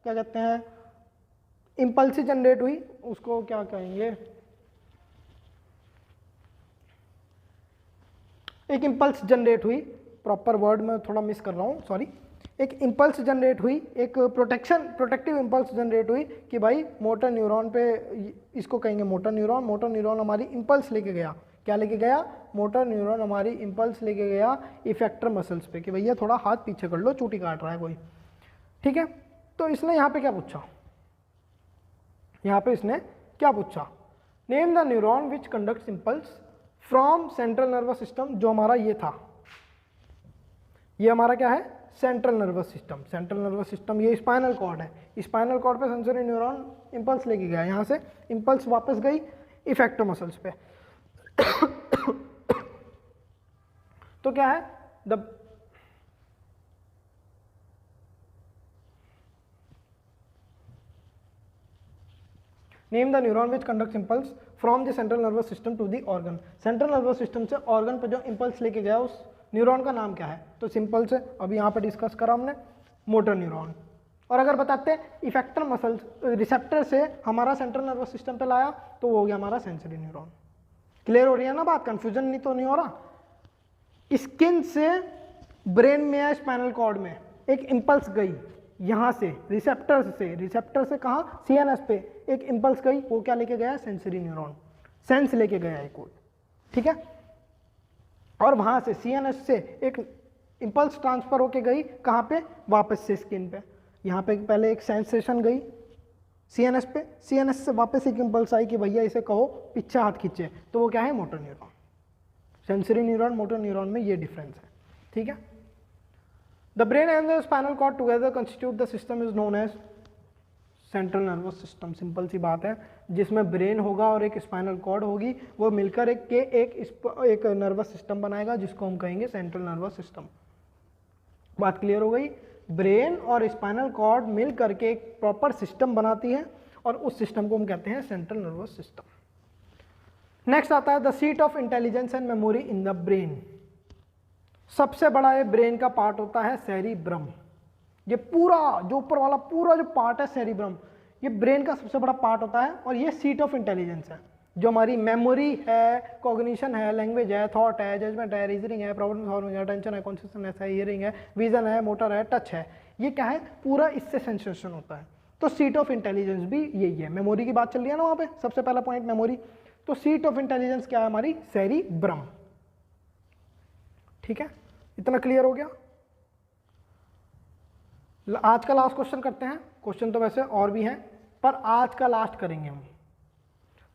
क्या कहते हैं? इम्पल्स जनरेट हुई, उसको क्या कहेंगे? एक इम्पल्स जनरेट हुई, प्रॉपर वर्ड में थोड़ा मिस कर रहा हूँ, सॉरी। एक इम्पल्स जनरेट हुई, एक प्रोटेक्टिव इम्पल्स जनरेट हुई कि भाई मोटर न्यूरॉन पे, इसको कहेंगे मोटर न्यूरॉन हमारी इम्पल्स लेके गया। क्या लेके गया? मोटर न्यूरॉन हमारी इम्पल्स लेके गया इफेक्टर मसल्स पे कि भैया थोड़ा हाथ पीछे कर लो, चूटी काट रहा है कोई। ठीक है, तो इसने यहाँ पे क्या पूछा? यहाँ पे इसने क्या पूछा? Name the neuron which conducts impulse from central nervous system. जो हमारा ये था, ये हमारा क्या है? Central nervous system. Central nervous system ये स्पाइनल कॉर्ड है। स्पाइनल कॉर्ड पे सेंसरी न्यूरॉन इम्पल्स लेके गया, यहाँ से इम्पल्स वापस गई इफेक्टर मसल्स पे। तो क्या है? Name the neuron which conducts impulse from the central nervous system to the organ. Central nervous system से ऑर्गन पे जो इम्पल्स लेके गया उस न्यूरॉन का नाम क्या है? तो सिंपल से अभी यहाँ पे डिस्कस करा हमने, मोटर न्यूरॉन। और अगर बताते हैं इफेक्टर मसल रिसेप्टर से हमारा सेंट्रल नर्वस सिस्टम पे लाया तो वो हो गया हमारा सेंसरी न्यूरॉन। क्लियर हो रही है ना बात, कंफ्यूजन नहीं तो नहीं हो रहा। स्किन से ब्रेन में या स्पाइनल कॉर्ड में एक इंपल्स गई, यहाँ से रिसेप्टर से कहाँ, सीएनएस पे एक इंपल्स गई, वो क्या लेके गया, सेंसरी न्यूरॉन, सेंस लेके गया एक कोड, ठीक है। और वहाँ से सीएनएस से एक इंपल्स ट्रांसफर होके गई कहाँ पे, वापस से स्किन पे। यहाँ पे पहले एक सेंसेशन गई सीएनएस पे, सीएनएस से वापस एक इंपल्स आई कि भैया इसे कहो पीछे हाथ खींचे, तो वो क्या है, motor neuron. Sensory neuron motor neuron में ये डिफरेंस है, ठीक है। The brain and the spinal cord together constitute the system is known as central nervous system. Simple सी बात है, जिसमें ब्रेन होगा और एक स्पाइनल कॉर्ड होगी, वो मिलकर एक नर्वस सिस्टम बनाएगा जिसको हम कहेंगे सेंट्रल नर्वस सिस्टम। बात क्लियर हो गई। ब्रेन और स्पाइनल कॉर्ड मिल करके एक प्रॉपर सिस्टम बनाती है और उस सिस्टम को हम कहते हैं सेंट्रल नर्वस सिस्टम। नेक्स्ट आता है the seat of intelligence and memory in the brain. सबसे बड़ा ये ब्रेन का पार्ट होता है सेरिब्रम। ये पूरा जो ऊपर वाला पूरा जो पार्ट है सेरिब्रम, ये ब्रेन का सबसे बड़ा पार्ट होता है और ये सीट ऑफ इंटेलिजेंस है। जो हमारी मेमोरी है, कॉग्निशन है, लैंग्वेज है, थॉट है, जजमेंट है, रीजनिंग है, प्रॉब्लम सॉल्विंग है, अटेंशन है, कॉन्शियसनेस है, हियरिंग है, विजन है, मोटर है, टच है, ये क्या है, पूरा इससे सेंसेशन होता है। तो सीट ऑफ इंटेलिजेंस भी यही है। मेमोरी की बात चल रही है ना वहाँ पे, सबसे पहला पॉइंट मेमोरी। तो सीट ऑफ इंटेलिजेंस क्या है हमारी, सेरिब्रम, ठीक है। इतना क्लियर हो गया। आज का लास्ट क्वेश्चन करते हैं। क्वेश्चन तो वैसे और भी हैं, पर आज का लास्ट करेंगे हम।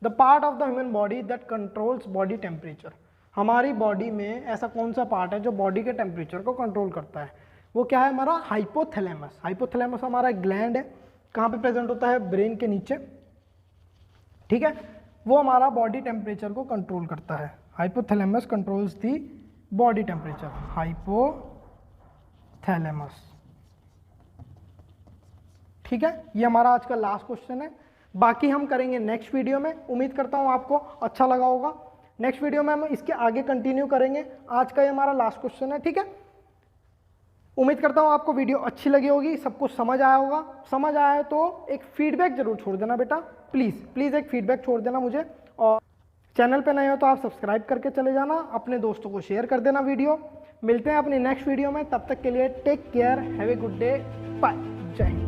The part of the human body that controls body temperature. हमारी बॉडी में ऐसा कौन सा पार्ट है जो बॉडी के टेम्परेचर को कंट्रोल करता है, वो क्या है, हमारा हाइपोथैलेमस। हाइपोथैलेमस हमारा एक ग्लैंड है, कहाँ पे प्रेजेंट होता है, ब्रेन के नीचे, ठीक है। वो हमारा बॉडी टेम्परेचर को कंट्रोल करता है। Hypothalamus controls the body temperature, hypothalamus, ठीक है। ये हमारा आज का लास्ट क्वेश्चन है। बाकी हम करेंगे नेक्स्ट वीडियो में। उम्मीद करता हूँ आपको अच्छा लगा होगा। नेक्स्ट वीडियो में हम इसके आगे कंटिन्यू करेंगे। आज का ये हमारा लास्ट क्वेश्चन है, ठीक है। उम्मीद करता हूँ आपको वीडियो अच्छी लगी होगी, सब कुछ समझ आया होगा। समझ आया है तो एक फीडबैक जरूर छोड़ देना बेटा, प्लीज़ एक फीडबैक छोड़ देना मुझे। और चैनल पे नए हो तो आप सब्सक्राइब करके चले जाना, अपने दोस्तों को शेयर कर देना वीडियो। मिलते हैं अपनी नेक्स्ट वीडियो में, तब तक के लिए take care, have a good day, bye, जय हिंद।